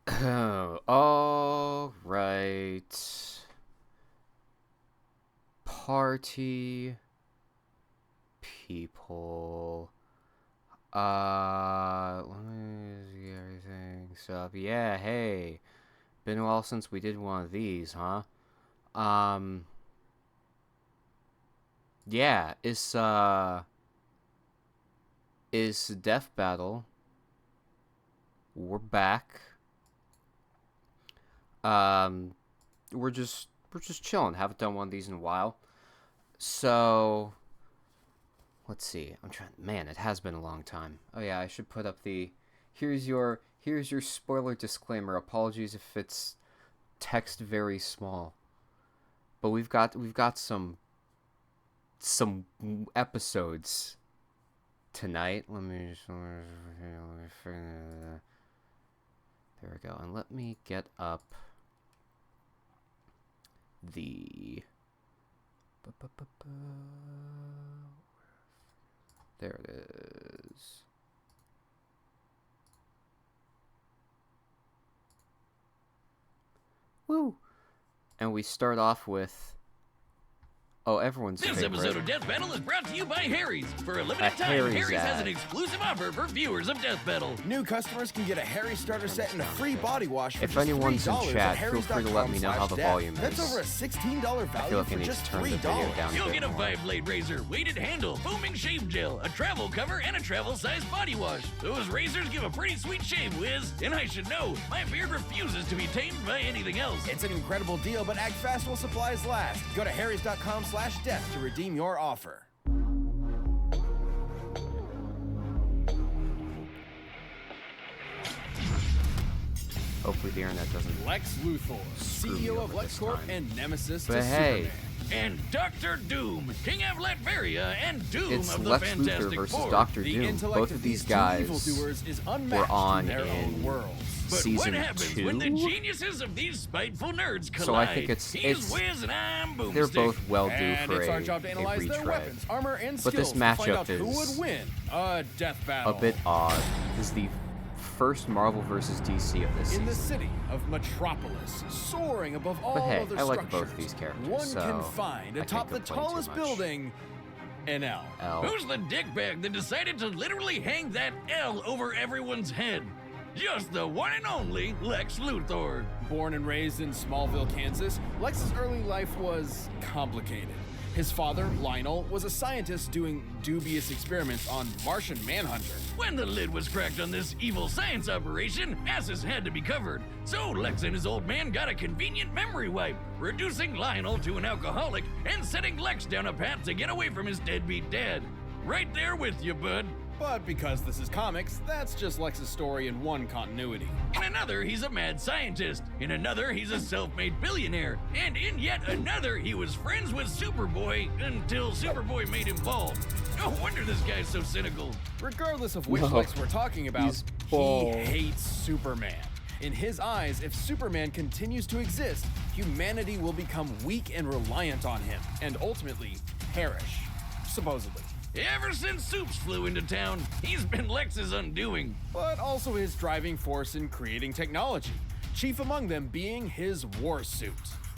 All right. Party people. Let me see everything stuff. Yeah, hey. Been a while since we did one of these, huh? Yeah, is Death Battle. We're back. We're just chilling. Haven't done one of these in a while. So let's see. Man, it has been a long time. Oh yeah, I should put up the here's your spoiler disclaimer. Apologies if it's text very small. But we've got some episodes tonight. Let me there we go. And let me get up the there it is. Woo! And we start off with everyone's This favorite. episode of Death Battle is brought to you by Harry's. For a limited time, Harry's has an exclusive offer for viewers of Death Battle. New customers can get a Harry starter set and a free body wash for If just anyone's in $3 chat, at feel free to let me know how the harrys.com/death. volume That's is. over a $16 I feel value like I for need just to turn the video $3. down a You'll bit get a more. 5-blade razor, weighted handle, foaming shave gel, a travel cover, and a travel-sized body wash. Those razors give a pretty sweet shave, Wiz. And I should know, my beard refuses to be tamed by anything else. It's an incredible deal, but act fast while supplies last. Go to harrys.com/death to redeem your offer. Hopefully the internet doesn't. Lex Luthor, Screw me CEO over of this LexCorp time. and nemesis But to hey. Superman. And Dr. Doom, King of Latveria and Doom It's of the Lex Fantastic Luthor versus Four. Dr. The Doom. intellect Both of these two guys evildoers is were unmatched on in their in own worlds. But season what happens 2. when the geniuses of these spiteful nerds collide? So I think He's Wiz and I'm Boomstick. they're both well due And for it's our a job to analyze their retread. weapons, armor, and But skills this to find matchup out who is would win a death battle. A bit odd. This is the first Marvel versus DC of this In the season. city of Metropolis, soaring above all But hey, other I like structures, both these characters, one so can find I atop the can't complain too tallest much. building an L. Who's the dickbag that decided to literally hang that L over everyone's head? Just the one and only Lex Luthor. Born and raised in Smallville, Kansas, Lex's early life was complicated. His father, Lionel, was a scientist doing dubious experiments on Martian Manhunter. When the lid was cracked on this evil science operation, asses had to be covered. So Lex and his old man got a convenient memory wipe, reducing Lionel to an alcoholic and setting Lex down a path to get away from his deadbeat dad. Right there with you, bud. But because this is comics, that's just Lex's story in one continuity. In another, he's a mad scientist. In another, he's a self-made billionaire. And in yet another, he was friends with Superboy until Superboy made him bald. No wonder this guy's so cynical. Regardless of which No, Lex we're talking about, he's he bald. hates Superman. In his eyes, if Superman continues to exist, humanity will become weak and reliant on him, and ultimately perish. Supposedly. Ever since Soups flew into town, he's been Lex's undoing. But also his driving force in creating technology, chief among them being his war suit.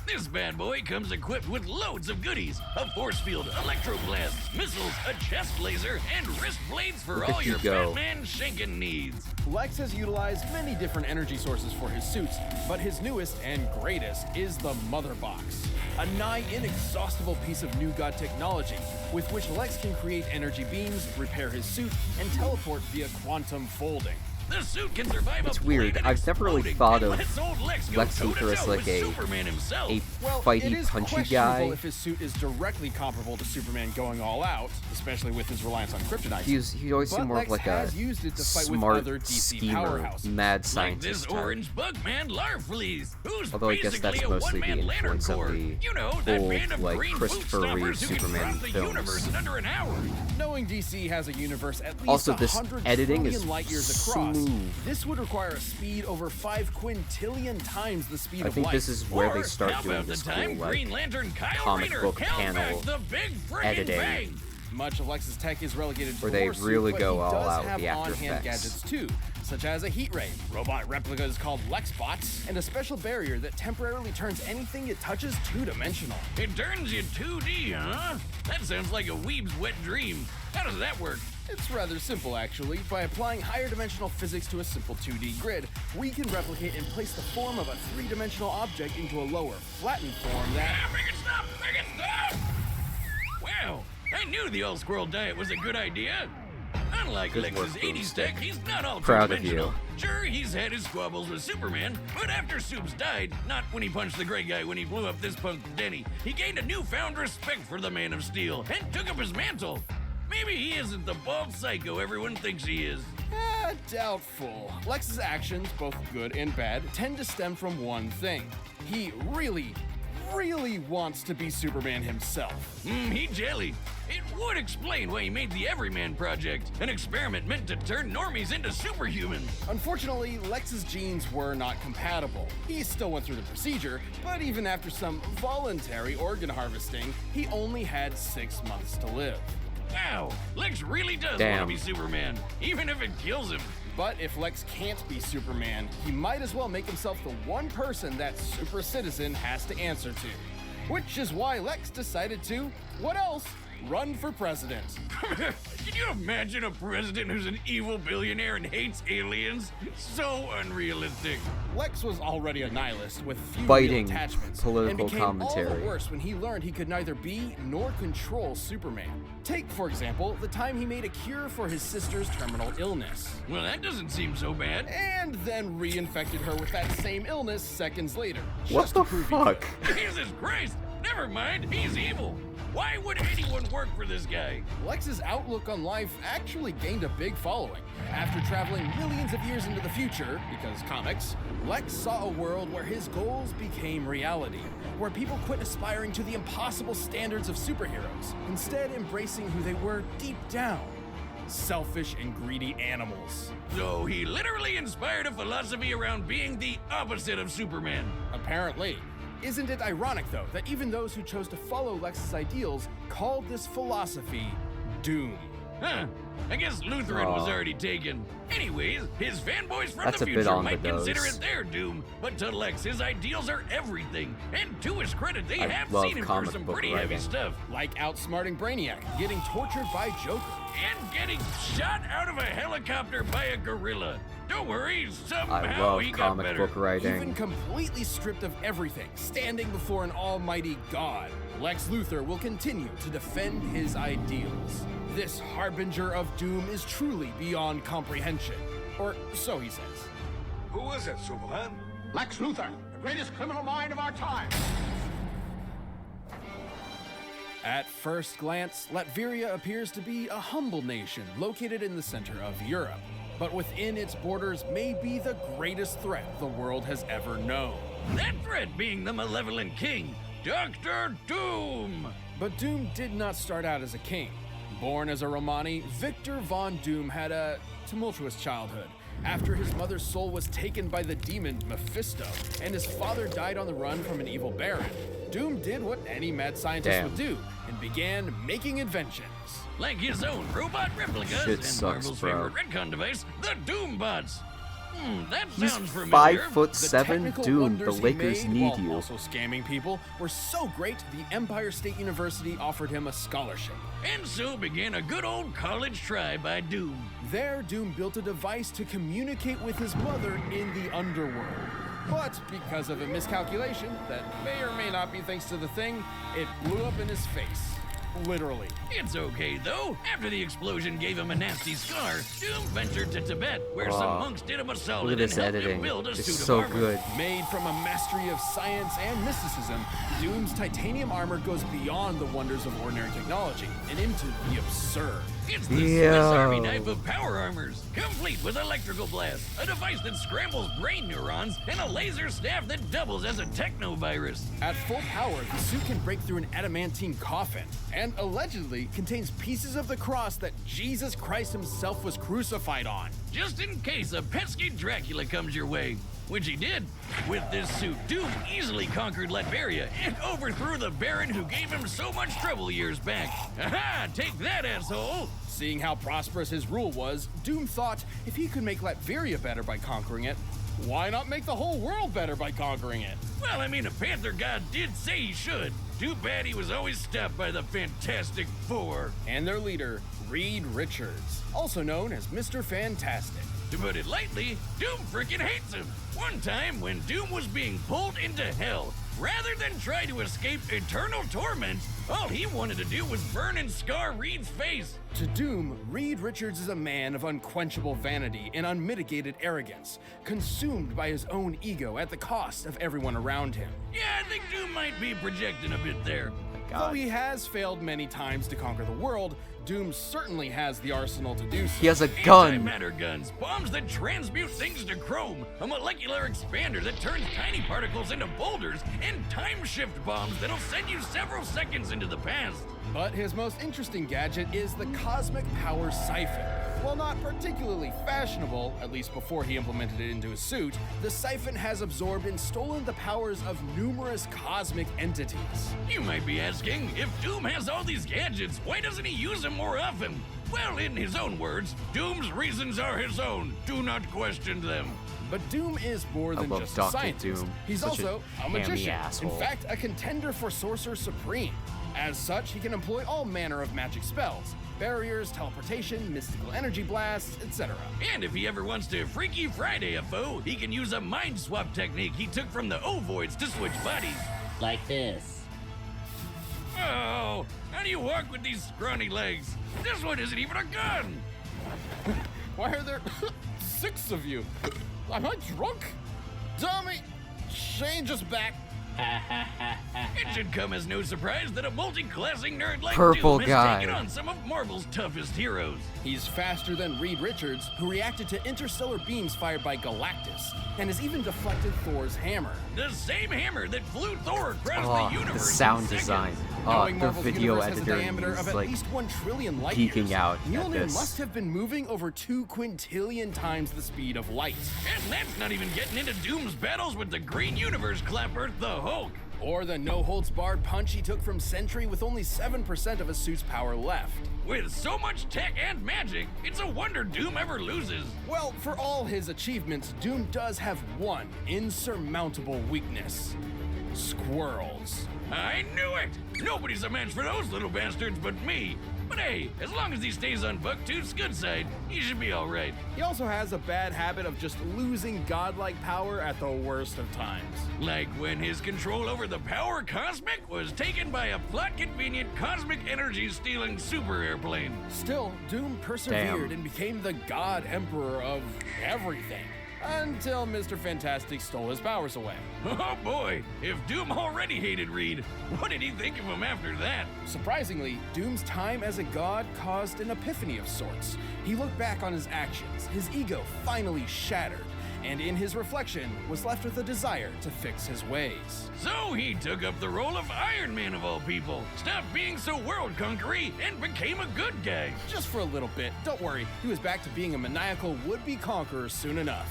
This bad boy comes equipped with loads of goodies. A force field, electroblasts, missiles, a chest laser, and wrist blades for Look all at you your go. Batman shanking needs. Lex has utilized many different energy sources for his suits, but his newest and greatest is the Mother Box, a nigh inexhaustible piece of new god technology with which Lex can create energy beams, repair his suit, and teleport via quantum folding. The suit can survive It's a weird. planet I've never really exploding thought and of lets old Lex go Lex Luthor toe-to-toe as like with a Superman himself. Well, it fighty, is punchy questionable guy. if his suit is directly comparable to Superman going all out, especially with his reliance on kryptonite. He always But seemed more Lex of like a has used it to fight with smart other DC schemer, powerhouses. mad Like this scientist type. orange bug man, Larfleeze, who's Although I guess basically that's a mostly the one-man lantern influence of corps. the You know, that old, band of like, green Christopher boot Reeve stompers who can Superman cross the films. universe in under an hour. Knowing DC has a universe at least Also, this 100 editing trillion is light years across, smooth. this would require a speed over 5 quintillion times the speed I of think light. this is where Or they start how doing about the this time cool, Green like, Lantern Kyle comic Rayner book held panel back the big friggin' editing bang? Much of Lex's tech is relegated to Where the they warsuit, really but go he all does out with have the After on-hand Effects. gadgets too, such as a heat ray, robot replicas called Lexbots, and a special barrier that temporarily turns anything it touches two-dimensional. It turns you 2D, huh? That sounds like a weeb's wet dream. How does that work? It's rather simple, actually. By applying higher dimensional physics to a simple 2D grid, we can replicate and place the form of a three-dimensional object into a lower, flattened form that... Ah, make it stop! Make it stop! Wow, I knew the old squirrel diet was a good idea. Unlike Good Lex's work, 80s tech, he's not all Proud of two-dimensional. you. Sure, he's had his squabbles with Superman, but after Supes died, not when he punched the gray guy when he blew up this punk Denny, he gained a newfound respect for the Man of Steel and took up his mantle. Maybe he isn't the bald psycho everyone thinks he is. Doubtful. Lex's actions, both good and bad, tend to stem from one thing. He really wants to be Superman himself. He jelly. It would explain why he made the Everyman Project, an experiment meant to turn normies into superhumans. Unfortunately, Lex's genes were not compatible. He still went through the procedure, but even after some voluntary organ harvesting, he only had 6 months to live. Wow, Lex really does want to Damn. be Superman, even if it kills him. But if Lex can't be Superman, he might as well make himself the one person that super citizen has to answer to. Which is why Lex decided to, what else, run for president. Can you imagine a president who's an evil billionaire and hates aliens? So unrealistic. Lex was already a nihilist with few Biting real attachments, political and became all commentary. the worse when he learned he could neither be nor control Superman. Take, for example, the time he made a cure for his sister's terminal illness, Well, that doesn't seem so bad. and then reinfected her with that same illness seconds later. What just the to prove he fuck? could. Jesus Christ! Never mind, he's evil. Why would anyone work for this guy? Lex's outlook on life actually gained a big following. After traveling millions of years into the future, because comics, Lex saw a world where his goals became reality, where people quit aspiring to the impossible standards of superheroes, instead embracing who they were deep down. Selfish and greedy animals. So he literally inspired a philosophy around being the opposite of Superman. Apparently. Isn't it ironic, though, that even those who chose to follow Lex's ideals called this philosophy doom? Huh. I guess Lutheran was Aw. already taken. Anyways, his fanboys from That's the a bit future on the might consider nose. it their doom, but to Lex, his ideals are everything. And to his credit, they I have love seen him through comic some book pretty heavy writing. stuff. Like outsmarting Brainiac, getting tortured by Joker. And getting shot out of a helicopter by a gorilla. Don't worry, somehow I love he got comic better. book writing. Even completely stripped of everything, standing before an almighty God, Lex Luthor will continue to defend his ideals. This harbinger of doom is truly beyond comprehension. Or so he says. Who is it, Superman? Lex Luthor, the greatest criminal mind of our time. At first glance, Latveria appears to be a humble nation located in the center of Europe, but within its borders may be the greatest threat the world has ever known. That threat being the malevolent king, Dr. Doom. But Doom did not start out as a king. Born as a Romani, Victor von Doom had a tumultuous childhood. After his mother's soul was taken by the demon Mephisto, and his father died on the run from an evil baron, Doom did what any mad scientist Damn. would do, and began making inventions. Like his own robot replicas Shit and sucks, Marvel's bro. favorite retcon device, the Doombots. That He's sounds familiar. 5'7", The technical Doom. The wonders he Lakers made, need while you. also scamming people, were so great the Empire State University offered him a scholarship. And so began a good old college try by Doom. There, Doom built a device to communicate with his mother in the underworld. But because of a miscalculation that may or may not be thanks to the thing, it blew up in his face. Literally. It's okay though. After the explosion gave him a nasty scar, Doom ventured to Tibet, where some Aw. monks did him a Look solid at this and helped him editing. build a It's suit so of armor. good. Made from a mastery of science and mysticism, Doom's titanium armor goes beyond the wonders of ordinary technology and into the absurd. It's the Yo. Swiss Army knife of power armors, complete with electrical blast, a device that scrambles brain neurons, and a laser staff that doubles as a technovirus. At full power, the suit can break through an adamantine coffin, and allegedly contains pieces of the cross that Jesus Christ himself was crucified on. Just in case a pesky Dracula comes your way. which he did. With this suit, Doom easily conquered Latveria and overthrew the Baron who gave him so much trouble years back. Aha! Take that, asshole! Seeing how prosperous his rule was, Doom thought if he could make Latveria better by conquering it, why not make the whole world better by conquering it? Well, I mean, a Panther God did say he should. Too bad he was always stopped by the Fantastic Four. And their leader, Reed Richards, also known as Mr. Fantastic. To put it lightly, Doom freaking hates him. One time, when Doom was being pulled into hell, rather than try to escape eternal torment, all he wanted to do was burn and scar Reed's face. To Doom, Reed Richards is a man of unquenchable vanity and unmitigated arrogance, consumed by his own ego at the cost of everyone around him. Yeah, I think Doom might be projecting a bit there. Though he has failed many times to conquer the world, Doom certainly has the arsenal to do so. He has a gun. Antimatter guns, bombs that transmute things to chrome, a molecular expander that turns tiny particles into boulders, and time shift bombs that'll send you several seconds into the past. But his most interesting gadget is the Cosmic Power Siphon. While not particularly fashionable, at least before he implemented it into his suit, the siphon has absorbed and stolen the powers of numerous cosmic entities. You might be asking, if Doom has all these gadgets, why doesn't he use them more often? Well, in his own words, Doom's reasons are his own. Do not question them. But Doom is more than love just a Dr. scientist. Doom. He's Such also a a hammy magician. asshole. In fact, a contender for Sorcerer Supreme. As such, he can employ all manner of magic spells. Barriers, teleportation, mystical energy blasts, etc. And if he ever wants to Freaky Friday a foe, he can use a mind swap technique he took from the Ovoids to switch bodies. Like this. Oh, how do you walk with these scrawny legs? This one isn't even a gun! Why are there 6 of you? Am I drunk? Tommy, change us back. It should come as no surprise that a multi-classing nerd like Purple Doom has guy. taken on some of Marvel's toughest heroes. He's faster than Reed Richards, who reacted to interstellar beams fired by Galactus, and has even deflected Thor's hammer. The same hammer that flew Thor across Oh, the universe. the in sound seconds. design. Oh, Knowing the Marvel's video universe has a editor diameter is of at like least 1 trillion light geeking years. out at Mjolnir this. must have been moving over 2 quintillion times the speed of light. And that's not even getting into Doom's battles with the Green Universe Clapper, the Hulk. Or the no-holds-barred punch he took from Sentry with only 7% of his suit's power left. With so much tech and magic, it's a wonder Doom ever loses. Well, for all his achievements, Doom does have one insurmountable weakness. Squirrels. I knew it! Nobody's a match for those little bastards but me. But hey, as long as he stays on Bucktooth's good side, he should be alright. He also has a bad habit of just losing godlike power at the worst of times. Like when his control over the Power Cosmic was taken by a plot-convenient cosmic energy-stealing super airplane. Still, Doom persevered Damn. and became the God Emperor of everything. Until Mr. Fantastic stole his powers away. Oh boy, if Doom already hated Reed, what did he think of him after that? Surprisingly, Doom's time as a god caused an epiphany of sorts. He looked back on his actions, his ego finally shattered, and in his reflection was left with a desire to fix his ways. So he took up the role of Iron Man of all people, stopped being so world-conquering, and became a good guy. Just for a little bit, don't worry, he was back to being a maniacal would-be conqueror soon enough.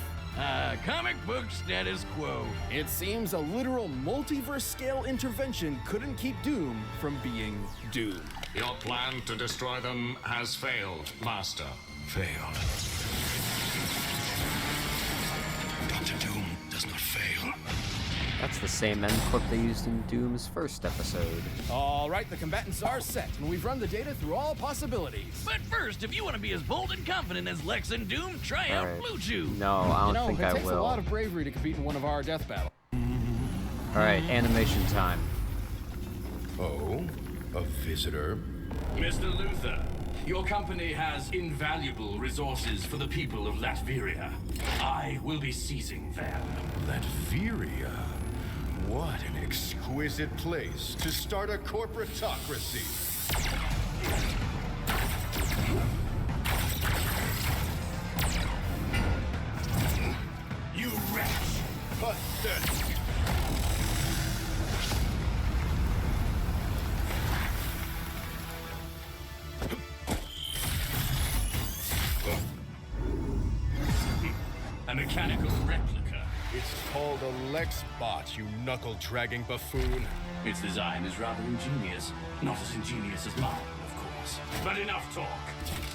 Comic book status quo. It seems a literal multiverse-scale intervention couldn't keep Doom from being Doom. Your plan to destroy them has failed, Master. Failed. Dr. Doom does not fail. That's the same end clip they used in Doom's first episode. All right, the combatants are set, and we've run the data through all possibilities. But first, if you want to be as bold and confident as Lex and Doom, try out Alright. Blue Chew. No, I don't You know, think it I takes will. a lot of bravery to compete in one of our death battles. Alright, animation time. Oh, a visitor? Mr. Luther, your company has invaluable resources for the people of Latveria. I will be seizing them. Latveria. What an exquisite place to start a corporatocracy. You wretch! Pathetic. A mechanical replica. It's called a Lex bot, you knuckle-dragging buffoon. Its design is rather ingenious. Not as ingenious as mine, of course. But enough talk.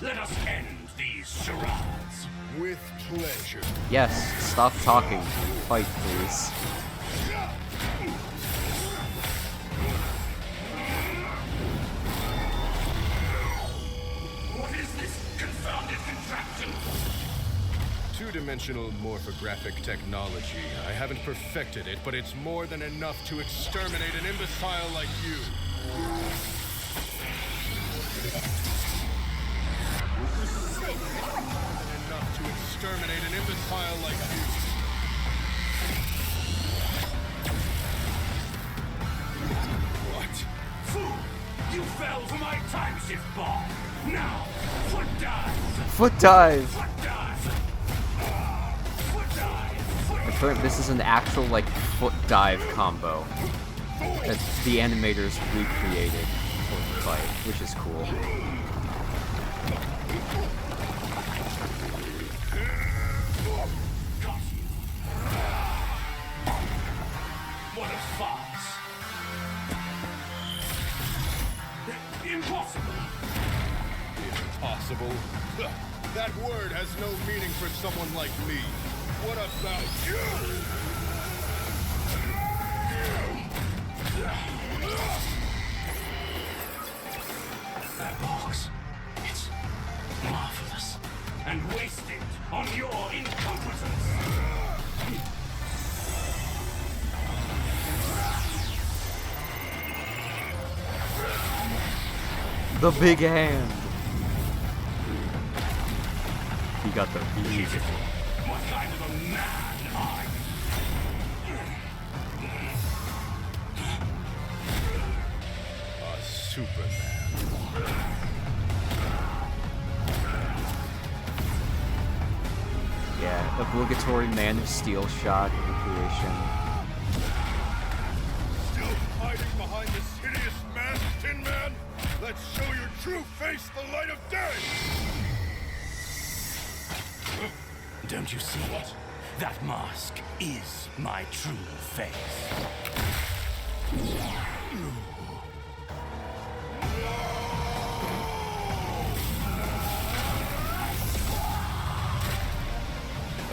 Let us end these charades. With pleasure. Yes, stop talking. Fight, please. What is this confounded contraption? Two-dimensional morphographic technology. I haven't perfected it, but it's more than enough to exterminate an imbecile like you. Enough to exterminate an imbecile like you. What? Fool! You fell for my time shift ball! Now, foot dive! Foot dive! Foot dive! Foot dive! Foot I feel like this is an actual, like, foot dive combo that the animators recreated for the fight, which is cool. Got you. What a farce! Impossible! Impossible. That word has no meaning for someone like me. What about you? That box. It's marvelous. And wasted on your incompetence. The big hand! He got the beat. What kind of a man are you? A Superman. Yeah, obligatory Man of Steel shot recreation. Still hiding behind this hideous mask, Tin Man? Let's show your true face the light of day! Don't you see it? That mask is my true face.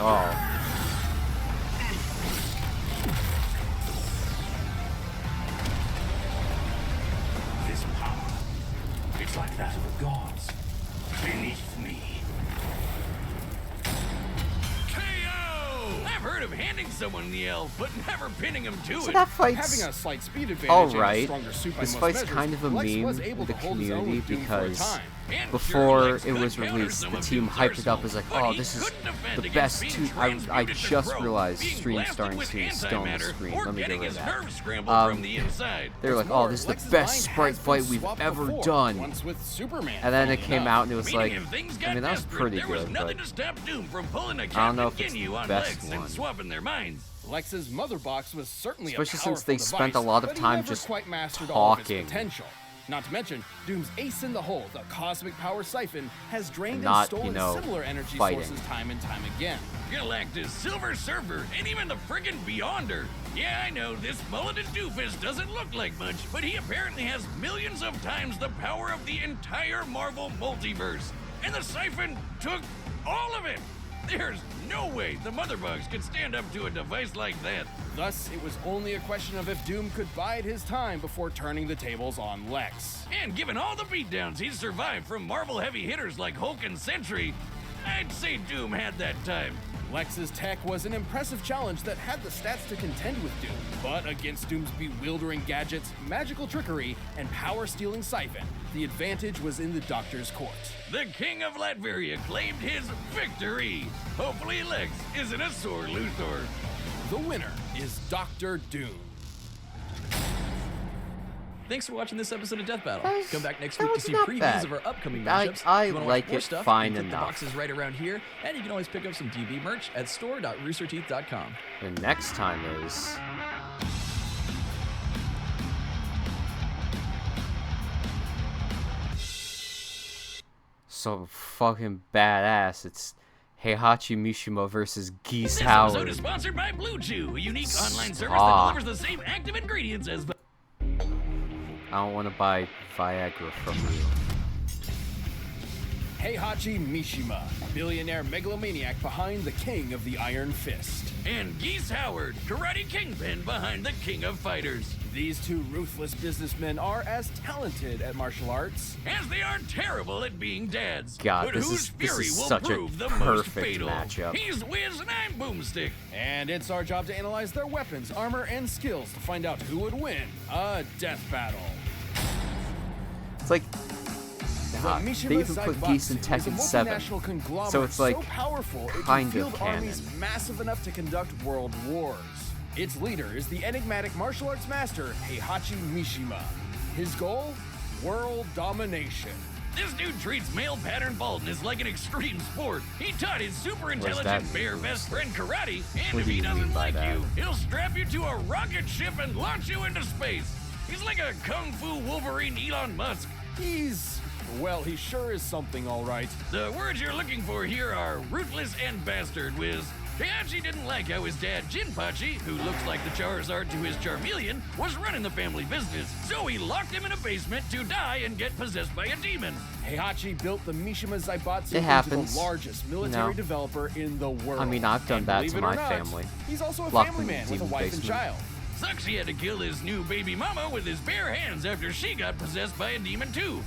Oh. This power, it's like that of the gods. Beneath me. I've heard of handing someone the L, but never pinning him to So it. that fight's Having a slight speed advantage and a alright. stronger suit by This most fight's measures, kind of a Lex meme was able in the to hold his own community with Doom for a because time. And before sure, Lex it could was counter released, some the of team Doom's hyped it up arsenal, as like, but oh, he this is couldn't defend the against best being two. I transmuted to just chrome, realized being stream blasted starting with soon, still on the antimatter, screen. or Let me get getting rid of his that. nerves scrambled from the inside. They were like, oh, this is the Lex's best mind sprite has been fight we've swapped ever before, done. once with Superman, And then it funnily came enough. out and it was Meaning like, if things I got mean, that was desperate, pretty there was good, nothing but to stop Doom from pulling a I don't know Captain if it's Ginyu the on best Lex and one. swapping their minds. Lex's mother box was certainly Especially a since powerful they spent device, a lot of but he time never just quite mastered all of its talking. potential. Not to mention, Doom's ace in the hole, the cosmic power siphon, has drained and Not, stolen you know, similar energy fighting. sources time and time again. Galactus, Silver Surfer, and even the friggin' Beyonder. Yeah, I know, this mulleted doofus doesn't look like much, but he apparently has millions of times the power of the entire Marvel multiverse. And the siphon took all of it! There's no way the Mother Box could stand up to a device like that. Thus, it was only a question of if Doom could bide his time before turning the tables on Lex. And given all the beatdowns he's survived from Marvel heavy hitters like Hulk and Sentry, I'd say Doom had that time. Lex's tech was an impressive challenge that had the stats to contend with Doom, but against Doom's bewildering gadgets, magical trickery, and power-stealing siphon, the advantage was in the Doctor's court. The King of Latveria claimed his victory. Hopefully Lex isn't a sore loser. The winner is Dr. Doom. Thanks for watching this episode of Death Battle. That was- Come back next that week to was see not previews bad. of our upcoming I- matchups. I If you wanna like watch more it stuff, fine you can click enough. the boxes right around here, and you can always pick up some DB merch at store.roosterteeth.com. The next time is so fucking badass. It's Heihachi Mishima versus Geese This Howard. episode is sponsored by Blue Chew, a unique online service that Stop. delivers the same active ingredients as. I don't want to buy Viagra from you. Heihachi Mishima, billionaire megalomaniac behind the king of the Iron Fist. And Geese Howard, karate kingpin behind the king of fighters. These two ruthless businessmen are as talented at martial arts As they are terrible at being dads. God, but this whose is fury will such a prove the most perfect fatal. matchup. He's Wiz and I'm Boomstick. and it's our job to analyze their weapons, armor, and skills to find out who would win a death battle. It's like The they Mishima even put Geese in Zaibatsu is a Tekken 7. multinational conglomerate So it's like so powerful it kind can of field armies canon. massive enough to conduct world wars. Its leader is the enigmatic martial arts master Heihachi Mishima. His goal? World domination. This dude treats male pattern baldness like an extreme sport. He taught his super that intelligent bear mean? best friend karate, and What if do he you doesn't mean by like that? you, he'll strap you to a rocket ship and launch you into space. He's like a kung fu Wolverine Elon Musk. Well, he sure is something, all right. The words you're looking for here are ruthless and bastard, Wiz. Heihachi didn't like how his dad, Jinpachi, who looks like the Charizard to his Charmeleon, was running the family business. So he locked him in a basement to die and get possessed by a demon. Heihachi built the Mishima Zaibatsu It into happens. the largest military No. developer in the world. I mean, I've done And that believe to it or my not, family. He's also a Locked family them in man the with a demon wife and basement. child. Sucks he had to kill his new baby mama with his bare hands after she got possessed by a demon too.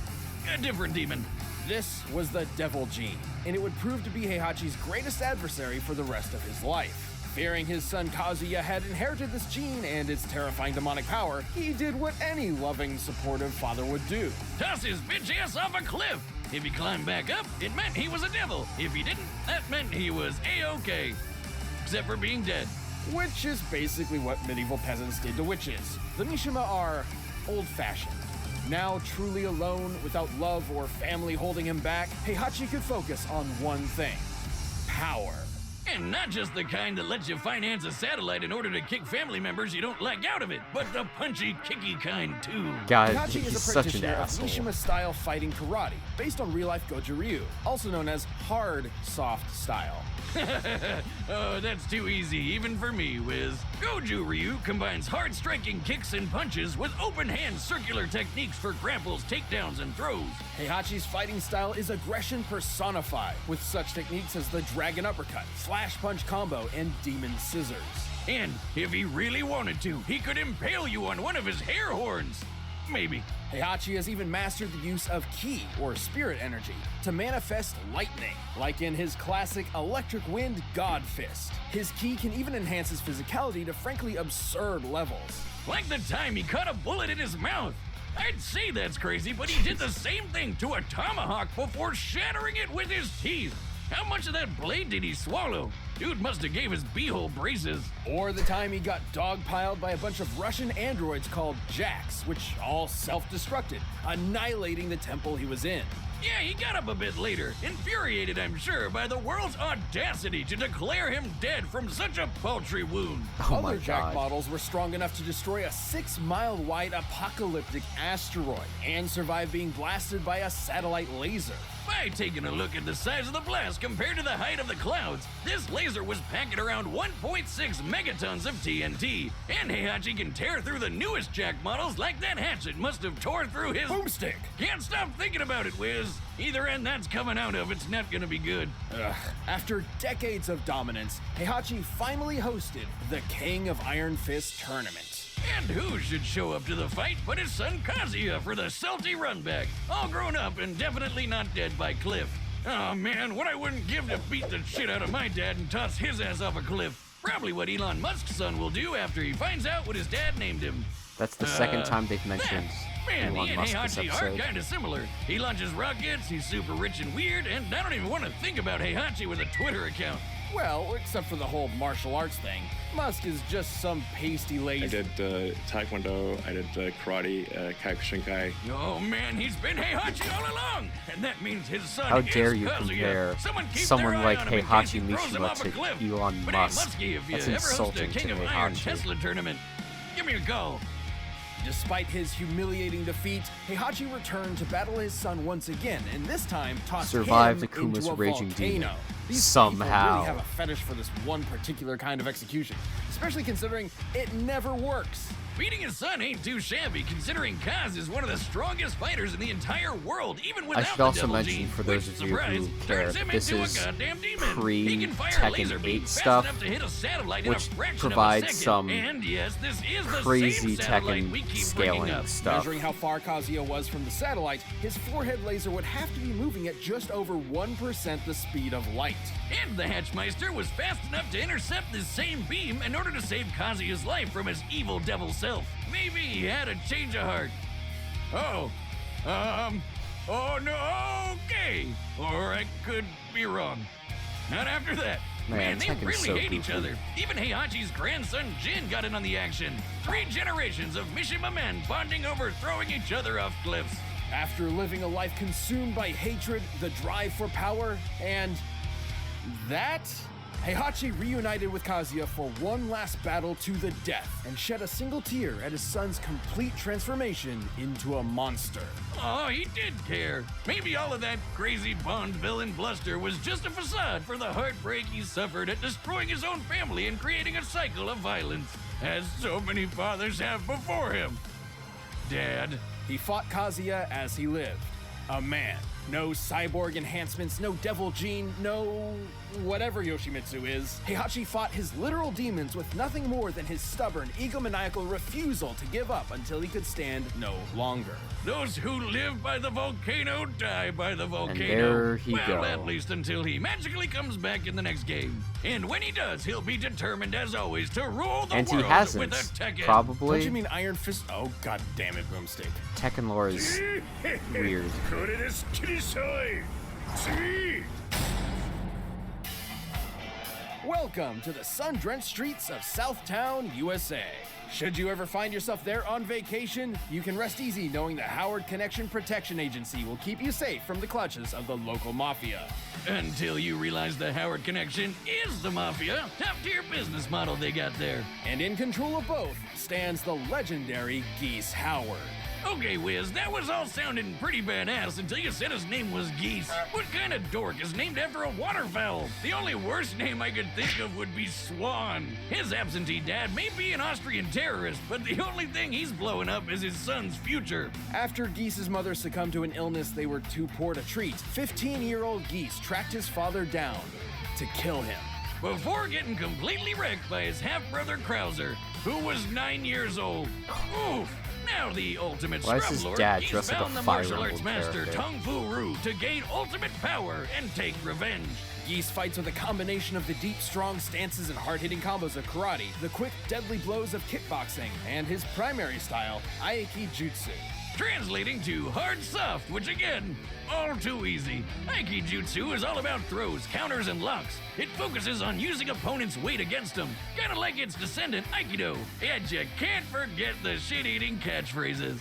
A different demon. This was the Devil Gene, and it would prove to be Heihachi's greatest adversary for the rest of his life. Fearing his son Kazuya had inherited this gene and its terrifying demonic power, he did what any loving, supportive father would do. Toss his bitch ass off a cliff. If he climbed back up, it meant he was a devil. If he didn't, that meant he was A-OK. Except for being dead. Which is basically what medieval peasants did to witches. The Mishima are old-fashioned. Now truly alone, without love or family holding him back, Heihachi could focus on one thing: power. And not just the kind that lets you finance a satellite in order to kick family members you don't like out of it, but the punchy, kicky kind too. God, Heihachi he's is a such an practitioner of asshole. Mishima-style fighting karate, based on real-life Goju Ryu, also known as hard, soft style. Oh, that's too easy, even for me, Wiz. Goju Ryu combines hard striking kicks and punches with open hand circular techniques for grapples, takedowns, and throws. Heihachi's fighting style is aggression personified, with such techniques as the dragon uppercut, flash punch combo, and demon scissors. And if he really wanted to, he could impale you on one of his hair horns. Maybe. Heihachi has even mastered the use of ki, or spirit energy, to manifest lightning, like in his classic Electric Wind God Fist. His ki can even enhance his physicality to frankly absurd levels. Like the time he caught a bullet in his mouth. I'd say that's crazy, but he did the same thing to a tomahawk before shattering it with his teeth. How much of that blade did he swallow? Dude must have gave his beehole braces. Or the time he got dogpiled by a bunch of Russian androids called Jacks, which all self-destructed, annihilating the temple he was in. Yeah, he got up a bit later, infuriated, I'm sure, by the world's audacity to declare him dead from such a paltry wound. Oh my Other Jack god. models were strong enough to destroy a 6-mile-wide apocalyptic asteroid and survive being blasted by a satellite laser. By taking a look at the size of the blast compared to the height of the clouds, this laser was packing around 1.6 megatons of TNT, and Heihachi can tear through the newest Jack models like that hatchet must have tore through his... Boomstick! Can't stop thinking about it, Wiz. Either end that's coming out of, it's not gonna be good. Ugh. After decades of dominance, Heihachi finally hosted the King of Iron Fist tournament. And who should show up to the fight but his son Kazuya for the salty runback, all grown up and definitely not dead by Cliff. Oh man, what I wouldn't give to beat the shit out of my dad and toss his ass off a cliff. Probably what Elon Musk's son will do after he finds out what his dad named him. That's the second time they've mentioned Man, Elon he and Musk this Heihachi are episode. kind of similar. He launches rockets, he's super rich and weird, and I don't even want to think about Heihachi with a Twitter account. Well, except for the whole martial arts thing, Musk is just some pasty I lazy. did Taekwondo, I did karate, Kyokushinkai. Oh man, he's been Heihachi all along, and that means his son How is dare you Kazuya. compare Someone keep someone their eye like on him in case he Heihachi throws him Mishima off a to cliff. Elon But Musk? Hey, Muskie, if you That's ever host a insulting King to of Iron Heihachi. Tesla tournament, give me a call. Despite his humiliating defeat, Heihachi returned to battle his son once again, and this time tossed Survived him Akuma's into a raging volcano. demon. These Somehow. people really have a fetish for this one particular kind of execution, especially considering it never works. Beating his son ain't too shabby, considering Kaz is one of the strongest fighters in the entire world, even without I should the also devil mention gene, for those which, of you surprise, who care, turns him this into is a goddamn demon. He can fire laser pre-Tekken 8 beams stuff, fast enough to hit a satellite which in a fraction provides of a second. some And yes, this is the crazy same satellite Tekken we keep bringing scaling up. stuff. Measuring how far Kazuya was from the satellite, his forehead laser would have to be moving at just over 1% the speed of light. And the Hatchmeister was fast enough to intercept this same beam in order to save Kazuya's life from his evil devil self. Maybe he had a change of heart. Oh no, okay. Or I could be wrong. Not after that. Man, They Tekken's really so hate each goofy. other. Even Heihachi's grandson Jin got in on the action. 3 generations of Mishima men bonding over throwing each other off cliffs. After living a life consumed by hatred, the drive for power, and that, Heihachi reunited with Kazuya for one last battle to the death and shed a single tear at his son's complete transformation into a monster. Oh, he did care. Maybe all of that crazy Bond villain bluster was just a facade for the heartbreak he suffered at destroying his own family and creating a cycle of violence, as so many fathers have before him. Dad. He fought Kazuya as he lived, a man. No cyborg enhancements, no devil gene, no whatever Yoshimitsu is. Heihachi fought his literal demons with nothing more than his stubborn, egomaniacal refusal to give up until he could stand no longer. Those who live by the volcano die by the volcano. there he well, go. at least until he magically comes back in the next game. And when he does, he'll be determined as always to rule the And he world hasn't. with a Tekken. Probably. Don't you mean Iron Fist? Oh, god damn it, Boomstick. Tekken lore is weird. Welcome to the sun-drenched streets of Southtown, USA. Should you ever find yourself there on vacation, you can rest easy knowing the Howard Connection Protection Agency will keep you safe from the clutches of the local mafia. Until you realize the Howard Connection is the mafia. Top-tier business model they got there. And in control of both stands the legendary Geese Howard. Okay, Wiz, that was all sounding pretty badass until you said his name was Geese. What kind of dork is named after a waterfowl? The only worse name I could think of would be Swan. His absentee dad may be an Austrian terrorist, but the only thing he's blowing up is his son's future. After Geese's mother succumbed to an illness they were too poor to treat, 15-year-old Geese tracked his father down to kill him. Before getting completely wrecked by his half-brother Krauser, who was 9 years old. Oof! Now the ultimate Why is scrub his lord, dad he's dressed like a found the Fire martial arts Emblem master character? Tung Fu Ru to gain ultimate power and take revenge. Geese fights with a combination of the deep, strong stances and hard-hitting combos of karate, the quick, deadly blows of kickboxing, and his primary style, Aiki Jutsu. Translating to hard soft, which again, all too easy. Aiki Jutsu is all about throws, counters, and locks. It focuses on using opponents' weight against them, kinda like its descendant Aikido. And you can't forget the shit-eating catchphrases.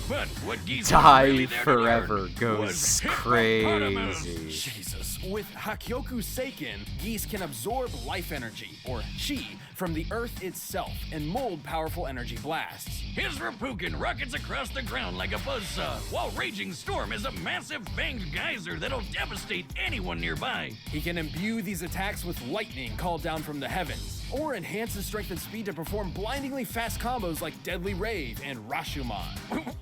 But what Geese Die was really there to learn forever goes was hippopotamus. crazy. Jesus. With Hakyoku Seiken, Geese can absorb life energy, or chi, from the earth itself and mold powerful energy blasts. His Rapukin rockets across the ground like a buzzsaw, while Raging Storm is a massive fanged geyser that'll devastate anyone nearby. He can imbue these attacks with lightning called down from the heavens, or enhance his strength and speed to perform blindingly fast combos like Deadly Rave and Rashomon.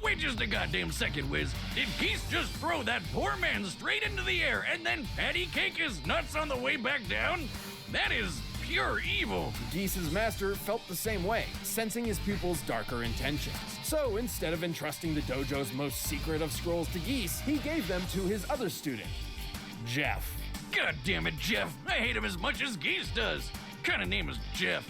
Wait just a goddamn second, Wiz. Did Geese just throw that poor man straight into the air and then patty cake his nuts on the way back down? That is pure evil. Geese's master felt the same way, sensing his pupil's darker intentions. So instead of entrusting the dojo's most secret of scrolls to Geese, he gave them to his other student, Jeff. God damn it, Jeff. I hate him as much as Geese does. Kind of name is Jeff.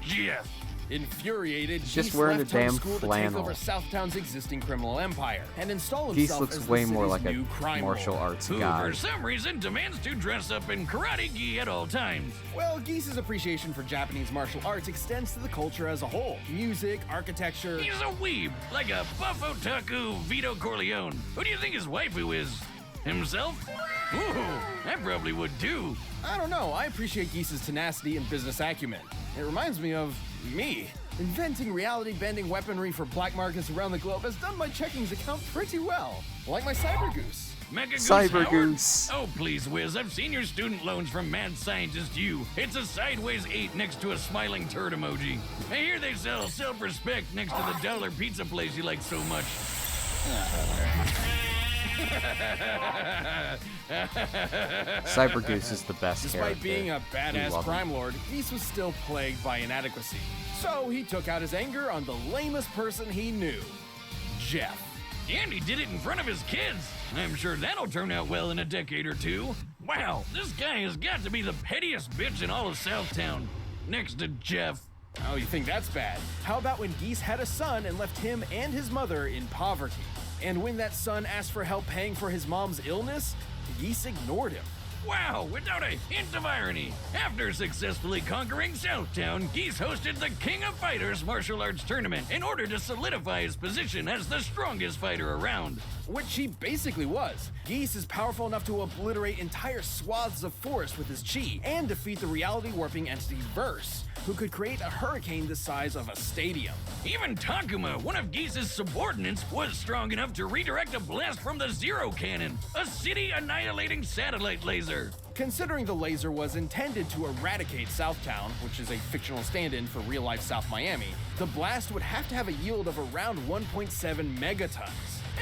Jeff. Infuriated, just Geese wearing left the damn homeschool to take flannel. over Southtown's existing criminal empire and install Geese himself looks as way the more city's like new a crime martial lord. arts Who, guy. for some reason, demands to dress up in karate gi at all times. Well, Geese's appreciation for Japanese martial arts extends to the culture as a whole. Music, architecture. He's a weeb, like a buff otaku Vito Corleone. Who do you think his waifu is? Himself? Ooh, I probably would too. I don't know, I appreciate Geese's tenacity and business acumen. It reminds me of me. Inventing reality-bending weaponry for black markets around the globe has done my checkings account pretty well. Like my Cyber Goose. Mega Goose Cyber Howard? Goose. Oh, please, Wiz. I've seen your student loans from mad scientist you. It's a sideways 8 next to a smiling turd emoji. I hear they sell self-respect next to the dollar pizza place you like so much. Cyber Goose is the best Despite character. being a We badass love him. crime lord, Geese was still plagued by inadequacy. So he took out his anger on the lamest person he knew, Jeff. And he did it in front of his kids. I'm sure that'll turn out well in a decade or two. Wow, this guy has got to be the pettiest bitch in all of Southtown. Next to Jeff. Oh, you think that's bad? How about when Geese had a son and left him and his mother in poverty? And when that son asked for help paying for his mom's illness, Geese ignored him. Wow, without a hint of irony. After successfully conquering Southtown, Geese hosted the King of Fighters martial arts tournament in order to solidify his position as the strongest fighter around. Which he basically was. Geese is powerful enough to obliterate entire swaths of forest with his chi and defeat the reality warping entity Verse, who could create a hurricane the size of a stadium. Even Takuma, one of Geese's subordinates, was strong enough to redirect a blast from the Zero Cannon, a city-annihilating satellite laser. Considering the laser was intended to eradicate Southtown, which is a fictional stand-in for real-life South Miami, the blast would have to have a yield of around 1.7 megatons.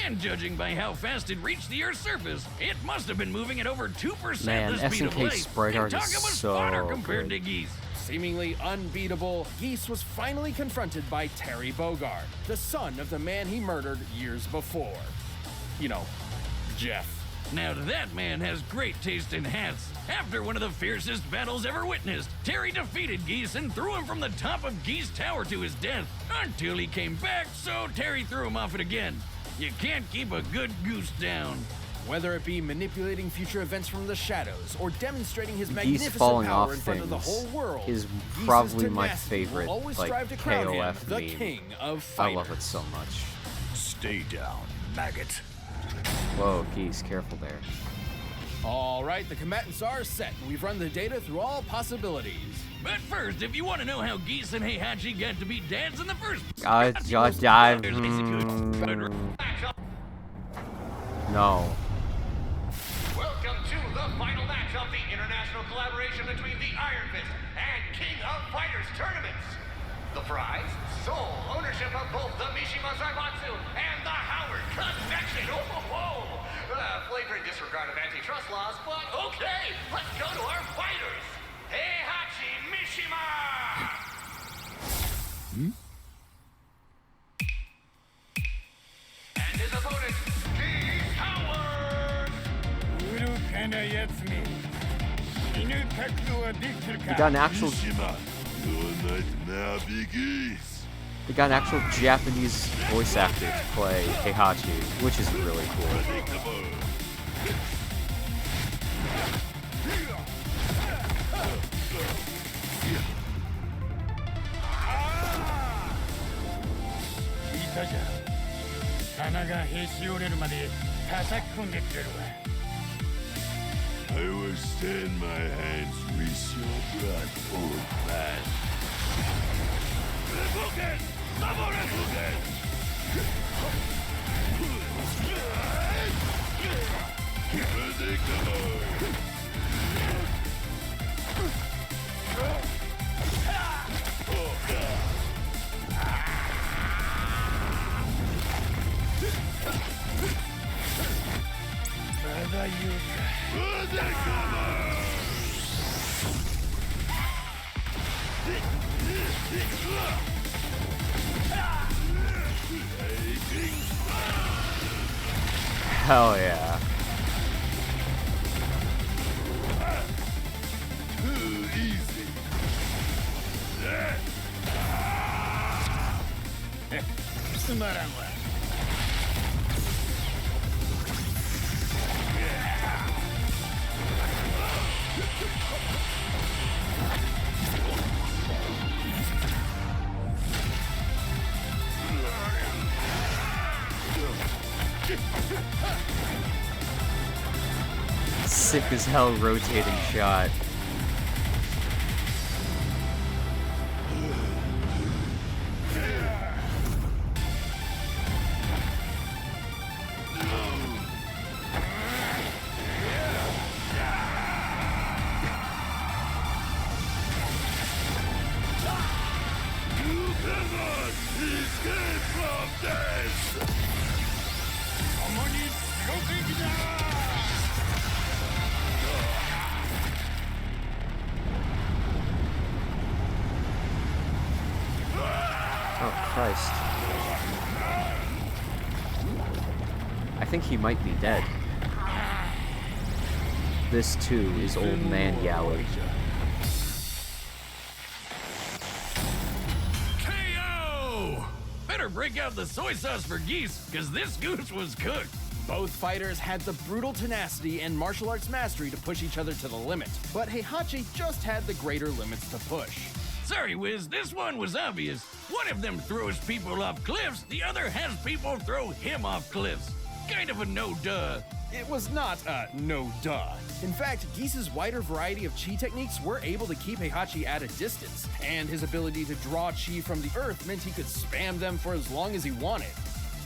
And judging by how fast it reached the Earth's surface, it must have been moving at over 2% Man, the speed of SNK light. sprite art and is Takuma's so fodder compared good. to Geese. Seemingly unbeatable, Geese was finally confronted by Terry Bogard, the son of the man he murdered years before. You know, Jeff. Now that man has great taste in hats. After one of the fiercest battles ever witnessed, Terry defeated Geese and threw him from the top of Geese Tower to his death. Until he came back, so Terry threw him off it again. You can't keep a good goose down. Whether it be manipulating future events from the shadows or demonstrating his Geese magnificent falling power off in front of the whole things world, is Geese's probably my tenacity will favorite, always like, strive to crown him KOF the meme. king of I fighters. love it so much. Stay down, maggot. Whoa, Geese, careful there. All right, the combatants are set. We've run the data through all possibilities. But first, if you want to know how Geese and Heihachi got to be dads in the first place, No. Welcome to the final match of the international collaboration between the Iron Fist and King of Fighters tournaments. The prize, sole ownership of both the Mishima Zaibatsu and the Howard Connection. Flagrant disregard of antitrust laws, but okay, let's go to our fighters. Heihachi Mishima! And his opponent, Keith Howard! They got an actual. They got an actual Japanese voice actor to play Heihachi, which is really cool. I will stand my hands with your blood, old man. Refugen! Double Refugen! Predictable! Hell yeah. Too easy. sick as hell rotating shot. Oh, Christ. I think he might be dead. This, too, is Old Man Yowie. KO! Better break out the soy sauce for Geese, because this goose was cooked. Both fighters had the brutal tenacity and martial arts mastery to push each other to the limit, but Heihachi just had the greater limits to push. Sorry, Wiz, this one was obvious. One of them throws people off cliffs, the other has people throw him off cliffs. Kind of a no-duh. It was not a no-duh. In fact, Geese's wider variety of chi techniques were able to keep Heihachi at a distance, and his ability to draw chi from the earth meant he could spam them for as long as he wanted.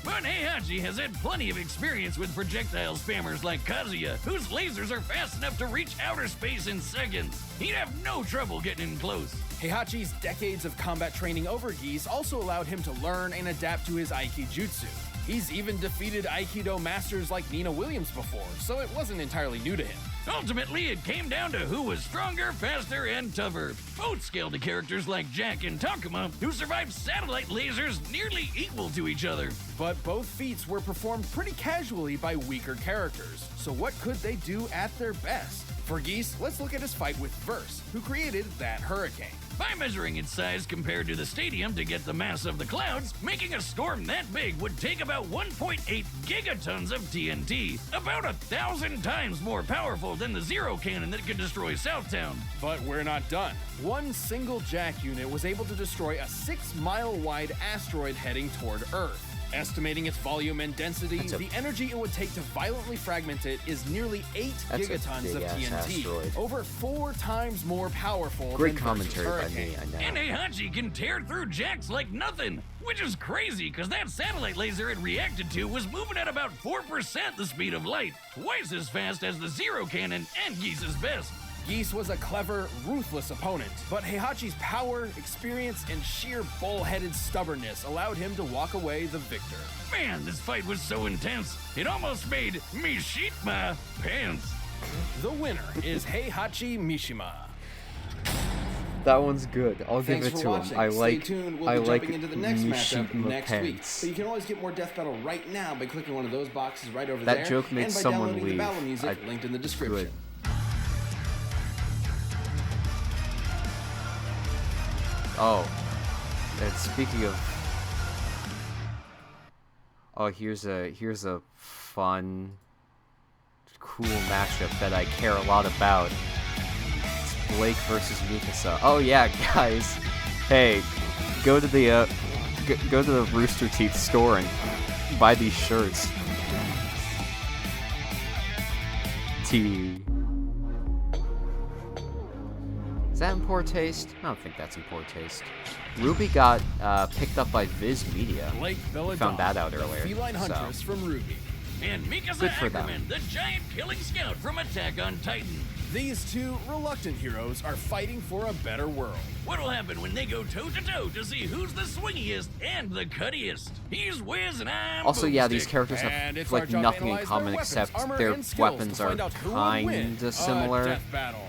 But Heihachi has had plenty of experience with projectile spammers like Kazuya, whose lasers are fast enough to reach outer space in seconds. He'd have no trouble getting in close. Heihachi's decades of combat training over Geese also allowed him to learn and adapt to his Aikijutsu. He's even defeated Aikido masters like Nina Williams before, so it wasn't entirely new to him. Ultimately, it came down to who was stronger, faster, and tougher. Both scaled to characters like Jack and Takuma, who survived satellite lasers nearly equal to each other. But both feats were performed pretty casually by weaker characters, so what could they do at their best? For Geese, let's look at his fight with Verse, who created that hurricane. By measuring its size compared to the stadium to get the mass of the clouds, making a storm that big would take about 1.8 gigatons of TNT, about 1,000 times more powerful than the Zero Cannon that could destroy Southtown. But we're not done. One single Jack unit was able to destroy a 6-mile-wide asteroid heading toward Earth. Estimating its volume and density, the energy it would take to violently fragment it is nearly 8 gigatons of TNT, asteroid. over 4 times more powerful Great than commentary by Versus me, Hurricane. I know. And Heihachi can tear through Jacks like nothing, which is crazy because that satellite laser it reacted to was moving at about 4% the speed of light, twice as fast as the Zero Cannon and Geese's best. Geese was a clever, ruthless opponent, but Heihachi's power, experience, and sheer bullheaded stubbornness allowed him to walk away the victor. Man, this fight was so intense, it almost made me shit my pants. The winner is Heihachi Mishima. That one's good. I'll Thanks give it for to watching. him. I Stay like. tuned. We'll I be like jumping into the next matchup Mishima next week. pants. But you can always get more Death Battle right now by clicking one of those boxes right over That there. joke made and by someone downloading the leave. battle music linked in the description. Good. Oh, and speaking of, oh, here's a fun, cool matchup that I care a lot about. It's Blake versus Mikasa. Oh yeah, guys, hey, go to the go to the Rooster Teeth store and buy these shirts. Is that in poor taste? I don't think that's in poor taste. Ruby got picked up by Viz Media. Blake Belladonna, Found that out earlier. the feline huntress So. from Ruby. And Mikasa Good for them. Ackerman, the giant killing scout from Attack on Titan. These two reluctant heroes are fighting for a better world. What'll happen when they go toe-to-toe to see who's the swingiest and the cuttiest? He's Wiz and I'm Also, yeah, these Boomstick. characters And have it's our like job to nothing in analyze common their weapons, except armor, their and skills weapons to are find out who will win kinda a similar. death battle.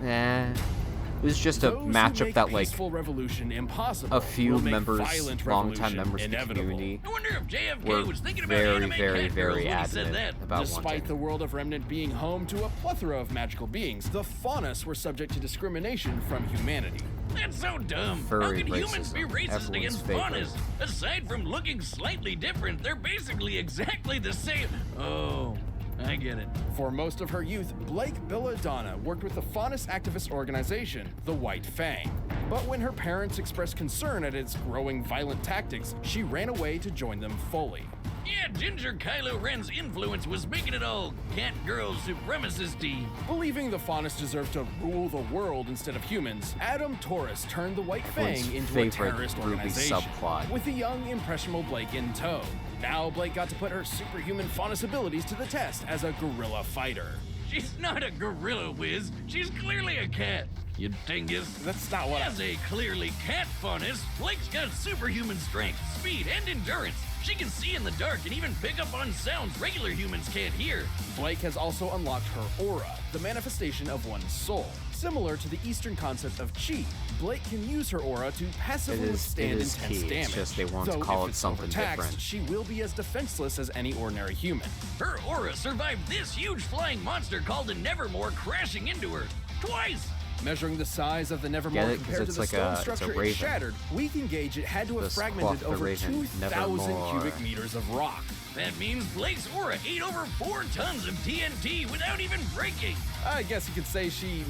It was just a Those who matchup make that like peaceful revolution impossible a few will make members, violent longtime revolution members of the inevitable. community I wonder if JFK were was thinking about very, anime very, cat very girls when he said adamant that. about Despite wanting. the world of Remnant being home to a plethora of magical beings, the Faunus were subject to discrimination from humanity. That's so dumb. How Furry can humans be racism, racist everyone's against favorite. faunas? Aside from looking slightly different, they're basically exactly the same. Oh, I get it. For most of her youth, Blake Belladonna worked with the Faunus activist organization, the White Fang. But when her parents expressed concern at its growing violent tactics, she ran away to join them fully. Yeah, Ginger Kylo Ren's influence was making it all cat-girl supremacist-y. Believing the Faunus deserved to rule the world instead of humans, Adam Taurus turned the White Fang Everyone's into a favorite terrorist Ruby organization, subplot. with the young, impressionable Blake in tow. Now Blake got to put her superhuman Faunus abilities to the test as a guerrilla fighter. She's not a gorilla whiz. She's clearly a cat. You dingus. That's not what As a clearly cat faunus, Blake's got superhuman strength, speed, and endurance. She can see in the dark and even pick up on sounds regular humans can't hear. Blake has also unlocked her aura, the manifestation of one's soul. Similar to the Eastern concept of chi, Blake can use her aura to passively withstand it is intense chi. damage. It's just they won't Though call if it it's something overtaxed, different. she will be as defenseless as any ordinary human. Her aura survived this huge flying monster called a Nevermore crashing into her. Twice! Measuring the size of the Nevermore Get it? 'Cause compared to it's the like stone it's a structure it raven. shattered, we can gauge it had to have The fragmented squawk the over raven, 2,000 Nevermore. cubic meters of rock. That means Blake's aura ate over 4 tons of TNT without even breaking. I guess you could say she,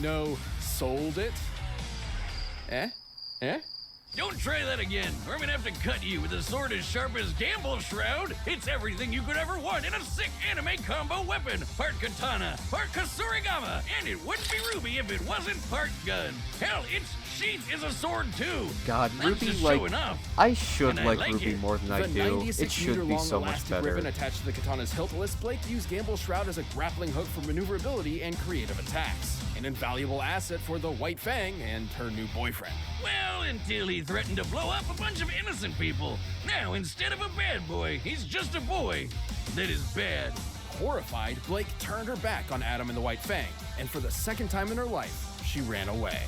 sold it. Eh? Don't try that again, or I'm gonna have to cut you with a sword as sharp as Gamble Shroud. It's everything you could ever want in a sick anime combo weapon. Part katana, part kasurigama, and it wouldn't be Ruby if it wasn't part gun. Hell, its sheath is a sword too. God, That's Ruby, just like, showing off. I should And I like like Ruby it. more than I The do. It 96 should meter be long so much elastic better. ribbon attached to the katana's hilt lets Blake use Gamble Shroud as a grappling hook for maneuverability and creative attacks. An invaluable asset for the White Fang and her new boyfriend. Well, until he threatened to blow up a bunch of innocent people. Now, instead of a bad boy, he's just a boy that is bad. Horrified, Blake turned her back on Adam and the White Fang, and for the second time in her life, she ran away.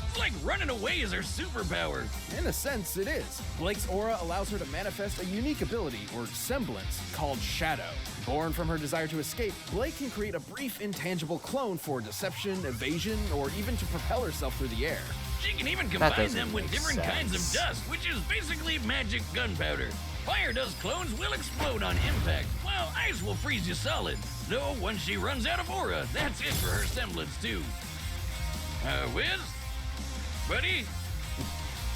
It's like running away is her superpower. In a sense, it is. Blake's aura allows her to manifest a unique ability, or semblance, called Shadow. Born from her desire to escape, Blake can create a brief, intangible clone for deception, evasion, or even to propel herself through the air. She can even combine doesn't them with make different kinds of sense. dust, which is basically magic gunpowder. Fire dust clones will explode on impact, while ice will freeze you solid. Though once she runs out of aura, that's it for her semblance too. Wiz? Buddy?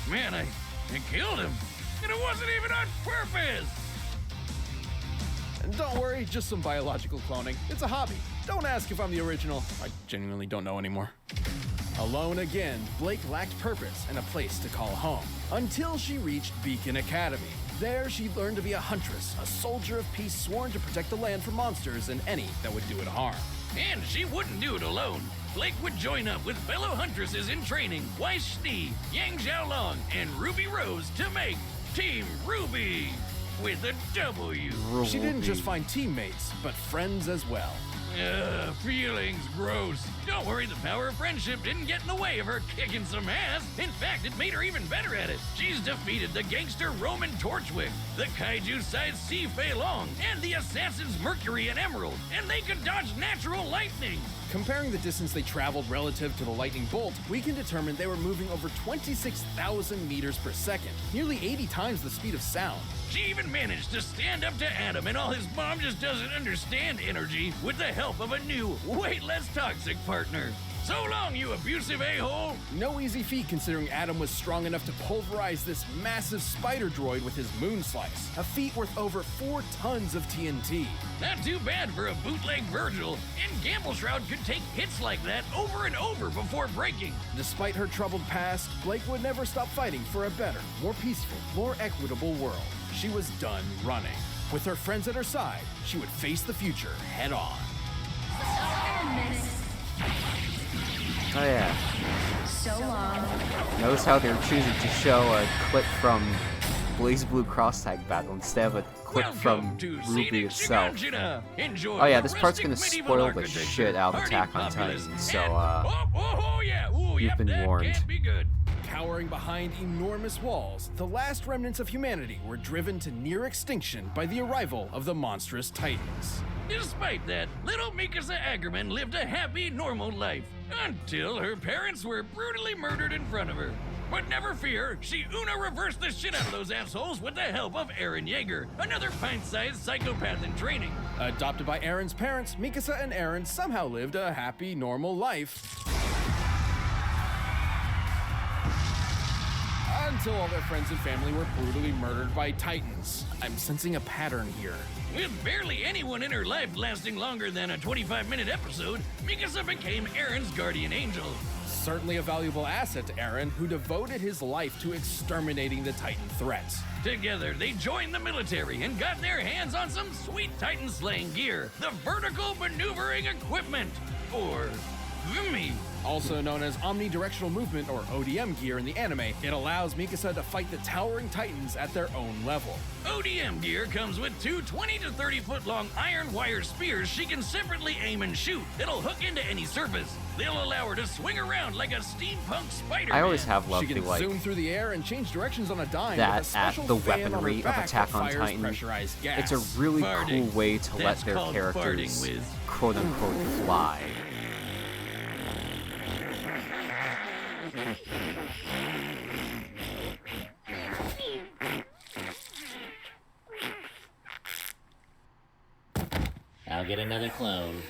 Man, I killed him. And it wasn't even on purpose! And don't worry, just some biological cloning. It's a hobby. Don't ask if I'm the original. I genuinely don't know anymore. Alone again, Blake lacked purpose and a place to call home. Until she reached Beacon Academy. There, she learned to be a huntress, a soldier of peace sworn to protect the land from monsters and any that would do it harm. And she wouldn't do it alone. Blake would join up with fellow huntresses in training, Weiss Schnee, Yang Xiaolong, and Ruby Rose to make Team Ruby with a W. She didn't just find teammates, but friends as well. Feelings gross. Don't worry, the power of friendship didn't get in the way of her kicking some ass. In fact, it made her even better at it. She's defeated the gangster Roman Torchwick, the kaiju-sized Sea Fei Long, and the assassins Mercury and Emerald, and they could dodge natural lightning. Comparing the distance they traveled relative to the lightning bolt, we can determine they were moving over 26,000 meters per second, nearly 80 times the speed of sound. She even managed to stand up to Adam and all his mom just doesn't understand energy with the help of a new, way less toxic partner. So long, you abusive a-hole! No easy feat considering Adam was strong enough to pulverize this massive spider droid with his moon slice, a feat worth over 4 tons of TNT. Not too bad for a bootleg Virgil, and Gamble Shroud could take hits like that over and over before breaking. Despite her troubled past, Blake would never stop fighting for a better, more peaceful, more equitable world. She was done running. With her friends at her side, she would face the future head on. Oh yeah. So long. Notice how they're choosing to show a clip from Blaze Blue Cross Tag Battle instead of a clip from Ruby itself. Enjoy Oh yeah, the this part's rustic gonna medieval spoil the architecture, shit out of hardy Attack on populace, Titan, so and, you've been that warned. Can't be good. Cowering behind enormous walls, the last remnants of humanity were driven to near extinction by the arrival of the monstrous Titans. Despite that, little Mikasa Ackerman lived a happy, normal life until her parents were brutally murdered in front of her. But never fear, she Una reversed the shit out of those assholes with the help of Eren Yeager, another pint-sized psychopath in training. Adopted by Eren's parents, Mikasa and Eren somehow lived a happy, normal life. until all their friends and family were brutally murdered by Titans. I'm sensing a pattern here. With barely anyone in her life lasting longer than a 25-minute episode, Mikasa became Aaron's guardian angel. Certainly a valuable asset to Aaron, who devoted his life to exterminating the Titan threats. Together, they joined the military and got their hands on some sweet Titan slaying gear, the vertical maneuvering equipment, or VMI. Also known as omnidirectional movement, or ODM gear in the anime, it allows Mikasa to fight the towering Titans at their own level. ODM gear comes with two 20 to 30 foot long iron wire spears she can separately aim and shoot. It'll hook into any surface. They'll allow her to swing around like a steampunk Spider-Man. I always have loved She the can zoom through the air and change directions on a dime with a that special at the fan on her weaponry of back Attack that on fires Titan. pressurized gas. It's a really Farting. cool way to let That's their called characters farting, Wiz. quote unquote fly. I'll get another clone.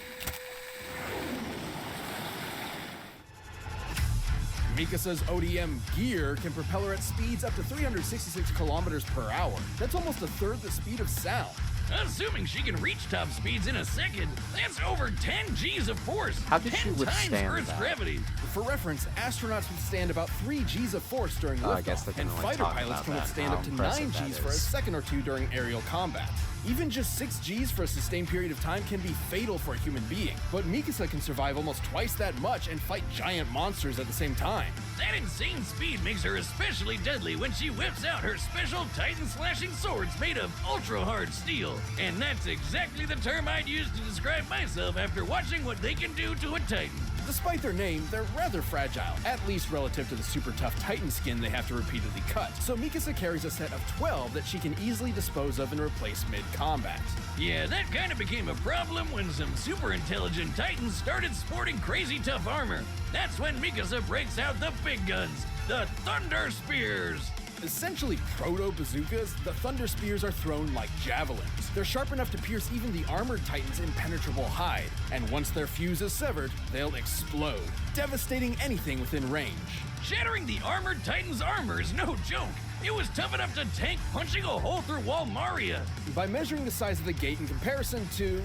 Mikasa's ODM gear can propel her at speeds up to 366 kilometers per hour. That's almost a third the speed of sound. Assuming she can reach top speeds in a second, that's over 10 G's of force. How did she 10 times withstand Earth's that? gravity. For reference, astronauts withstand about 3 G's of force during liftoff, I guess they and didn't really fighter talk pilots about can that, withstand how up to 9 impressive that G's for a is. second or two during aerial combat. Even just 6 G's for a sustained period of time can be fatal for a human being, but Mikasa can survive almost twice that much and fight giant monsters at the same time. That insane speed makes her especially deadly when she whips out her special Titan slashing swords made of ultra-hard steel. And that's exactly the term I'd use to describe myself after watching what they can do to a Titan. Despite their name, they're rather fragile, at least relative to the super tough Titan skin they have to repeatedly cut. So Mikasa carries a set of 12 that she can easily dispose of and replace mid-combat. Yeah, that kind of became a problem when some super intelligent Titans started sporting crazy tough armor. That's when Mikasa breaks out the big guns, the Thunder Spears. Essentially proto-bazookas, the Thunder Spears are thrown like javelins. They're sharp enough to pierce even the armored Titan's impenetrable hide, and once their fuse is severed, they'll explode, devastating anything within range. Shattering the armored Titan's armor is no joke. It was tough enough to tank punching a hole through Walmaria. By measuring the size of the gate in comparison to,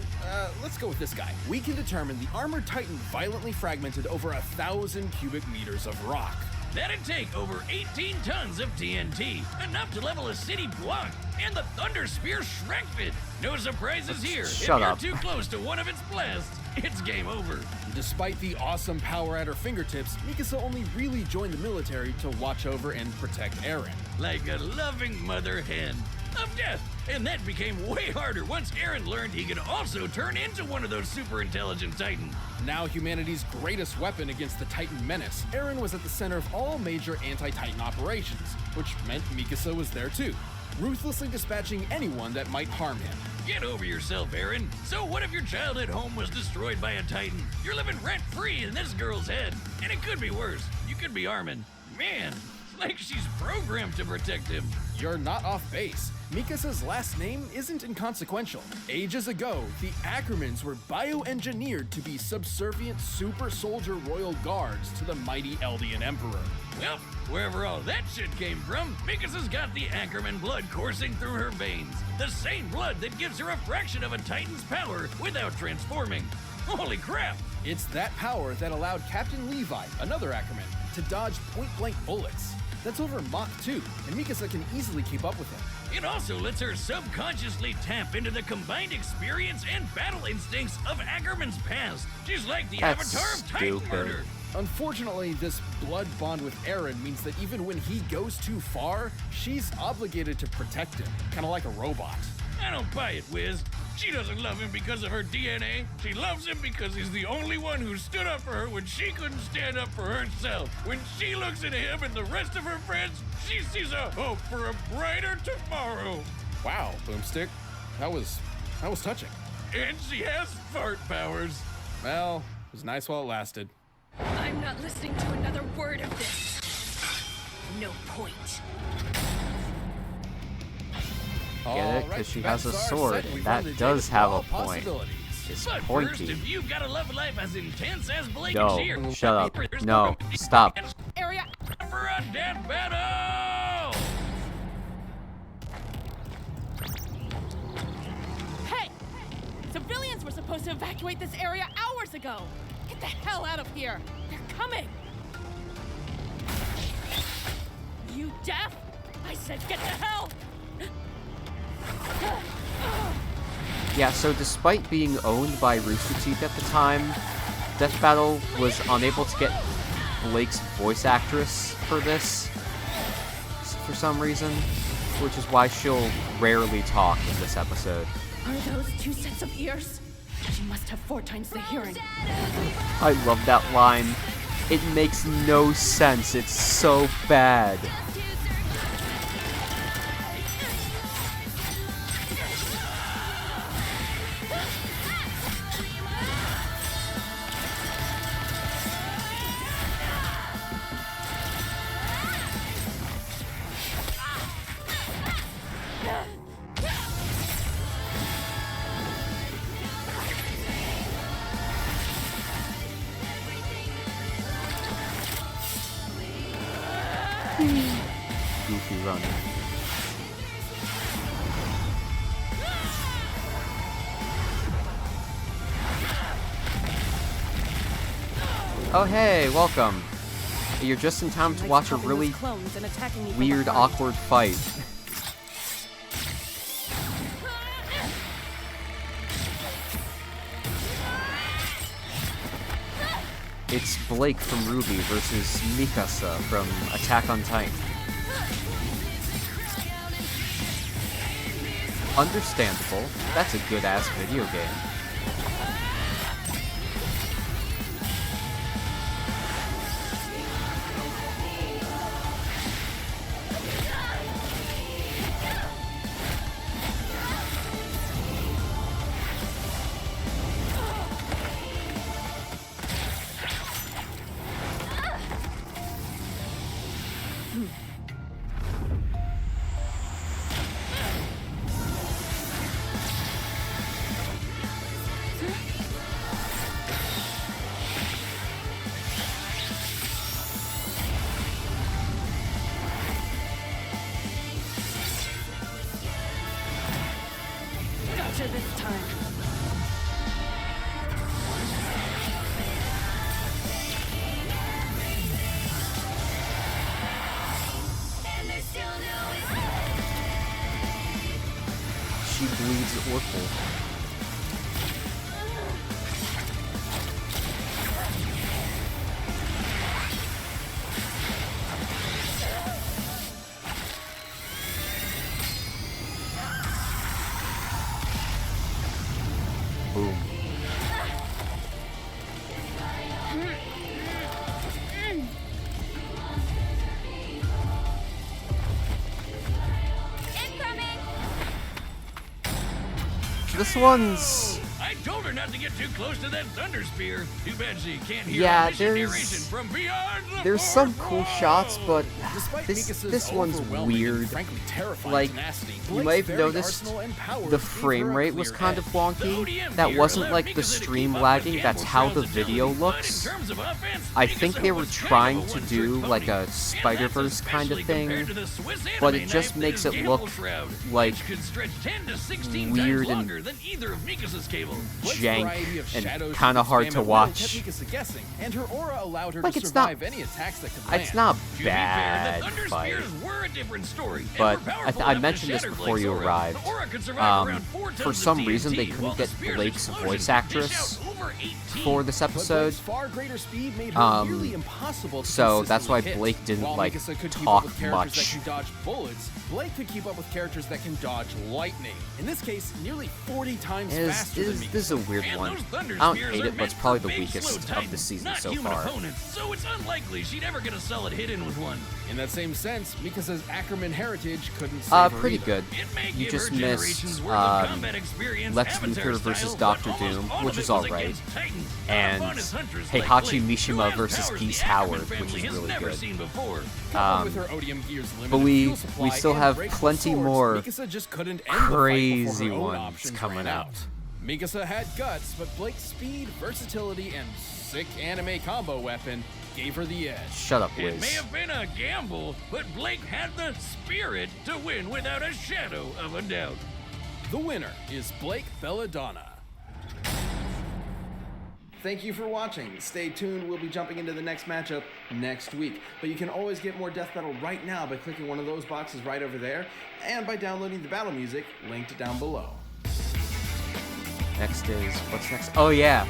let's go with this guy, we can determine the armored Titan violently fragmented over 1,000 cubic meters of rock. That'd take over 18 tons of TNT, enough to level a city block, and the Thunder Spear shreked it. No surprises here. Shut if up. you're too close to one of its blasts, it's game over. Despite the awesome power at her fingertips, Mikasa only really joined the military to watch over and protect Eren. Like a loving mother hen of death. And that became way harder once Eren learned he could also turn into one of those super intelligent Titans. Now humanity's greatest weapon against the Titan menace, Eren was at the center of all major anti-Titan operations, which meant Mikasa was there too, ruthlessly dispatching anyone that might harm him. Get over yourself, Eren. So what if your childhood home was destroyed by a Titan? You're living rent-free in this girl's head. And it could be worse. You could be Armin. Man, it's like she's programmed to protect him. You're not off base. Mikasa's last name isn't inconsequential. Ages ago, the Ackermans were bioengineered to be subservient super soldier royal guards to the mighty Eldian Emperor. Well, wherever all that shit came from, Mikasa's got the Ackerman blood coursing through her veins. The same blood that gives her a fraction of a Titan's power without transforming. Holy crap! It's that power that allowed Captain Levi, another Ackerman, to dodge point-blank bullets. That's over Mach 2, and Mikasa can easily keep up with him. It also lets her subconsciously tap into the combined experience and battle instincts of Ackerman's past. She's like the That's avatar of Titan stupid. murder. Unfortunately, this blood bond with Eren means that even when he goes too far, she's obligated to protect him, kind of like a robot. I don't buy it, Wiz. She doesn't love him because of her DNA. She loves him because he's the only one who stood up for her when she couldn't stand up for herself. When she looks at him and the rest of her friends, she sees a hope for a brighter tomorrow. Wow, Boomstick. That was touching. And she has fart powers. Well, it was nice while it lasted. I'm not listening to another word of this. No point. Get it? Because she has a sword, and that does have a point. It's But first, pointy. if you've got a love life as intense as Blake No, and Sheer, shut up. No, stop. area for a death battle! were supposed to evacuate this area hours ago. Get the hell out of here. They're coming. You deaf? I said get the hell. Yeah, so despite being owned by Rooster Teeth at the time, Death Battle was unable to get Blake's voice actress for this, for some reason, which is why she'll rarely talk in this episode. Are those 2 sets of ears? She must have 4 times the hearing. I love that line. It makes no sense. It's so bad. Goofy run. Oh hey, welcome. You're just in time to watch a really weird, awkward fight. It's Blake from Ruby versus Mikasa from Attack on Titan. Understandable. That's a good-ass video game. This time. She bleeds awful. Boom. This one's... I told her not to get too close to that thunder spear. Too bad she can't hear Yeah, omniscient narration from beyond the there's some cool fourth shots, but Despite this Mikasa's one's overwhelming and weird. frankly terrifying Like, tenacity, you Blake's might have very noticed arsenal and powers the gave frame her a rate was clear kind of edge. wonky. That wasn't like the stream lagging, that's how the video looks. I think they were trying to do like a Spider-Verse kind of thing, but it just makes it look like weird and jank and kind of hard to watch. Like, it's not bad fight, but I mentioned this before you arrived. For some reason, they couldn't get Blake's voice actress for this episode, so that's why Blake didn't like talk much. Blake could keep up with characters that can dodge lightning. In this case, nearly 40 times faster than This is a weird one. I don't hate it, but it's probably the weakest of the season so far. So it's unlikely she'd ever get a solid hit in with one. In that same sense, Mikasa's Ackerman heritage couldn't save her Pretty either. good. You just missed Lex Luthor versus Doctor Doom, which is alright, and Heihachi Mishima versus Geese Howard, which is really good. But we still have plenty more crazy ones coming out. Mikasa had guts, but Blake's speed, versatility, and sick anime combo weapon gave her the edge. Shut up, It may Liz. have been a gamble, but Blake had the spirit to win without a shadow of a doubt. The winner is Blake Belladonna. thank you for watching. Stay tuned, we'll be jumping into the next matchup next week. But you can always get more Death Battle right now by clicking one of those boxes right over there, and by downloading the battle music linked down below. Next is, what's next? Oh yeah.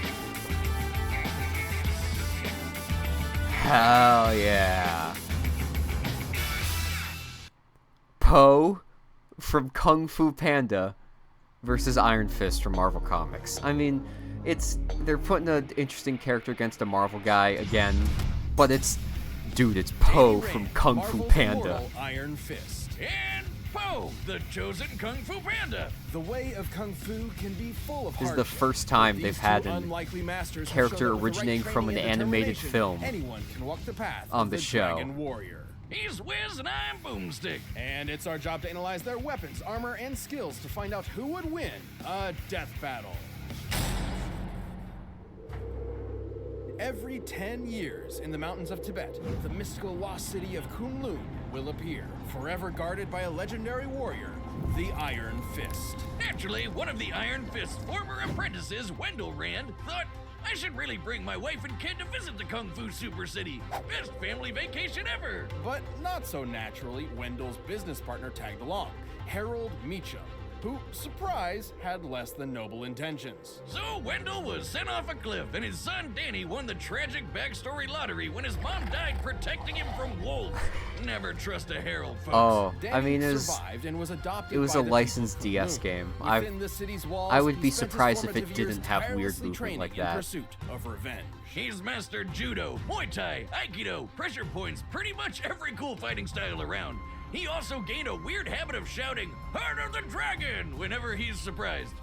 Hell yeah. Po from Kung Fu Panda versus Iron Fist from Marvel Comics. I mean, they're putting an interesting character against a Marvel guy again, but it's Po from Kung Fu Panda. Iron Fist. And Po, the chosen Kung Fu Panda. The way of Kung Fu can be full of This is hardship. the first time they've had a Unlikely masters have character shown that with the right originating from an training and animated determination, film anyone can walk the path on of the show. Dragon Warrior. He's Wiz and I'm Boomstick. And it's our job to analyze their weapons, armor, and skills to find out who would win a death battle. Every 10 years in the mountains of Tibet, the mystical lost city of Kunlun will appear, forever guarded by a legendary warrior, the Iron Fist. Naturally, one of the Iron Fist's former apprentices, Wendell Rand, thought, I should really bring my wife and kid to visit the Kung Fu Super City. Best family vacation ever. But not so naturally, Wendell's business partner tagged along, Harold Meacham, who, surprise, had less than noble intentions. So Wendell was sent off a cliff, and his son Danny won the tragic backstory lottery when his mom died protecting him from wolves. Never trust a Harold, folks. Oh, Danny I mean, survived and was adopted it was by a the licensed people of DS Kunlun. game. Within the city's walls, I would he be spent his surprised if it formative years didn't have weird tirelessly movement training like in that. pursuit of revenge. He's mastered judo, Muay Thai, Aikido, pressure points, pretty much every cool fighting style around. He also gained a weird habit of shouting, "Heart of the Dragon," whenever he's surprised.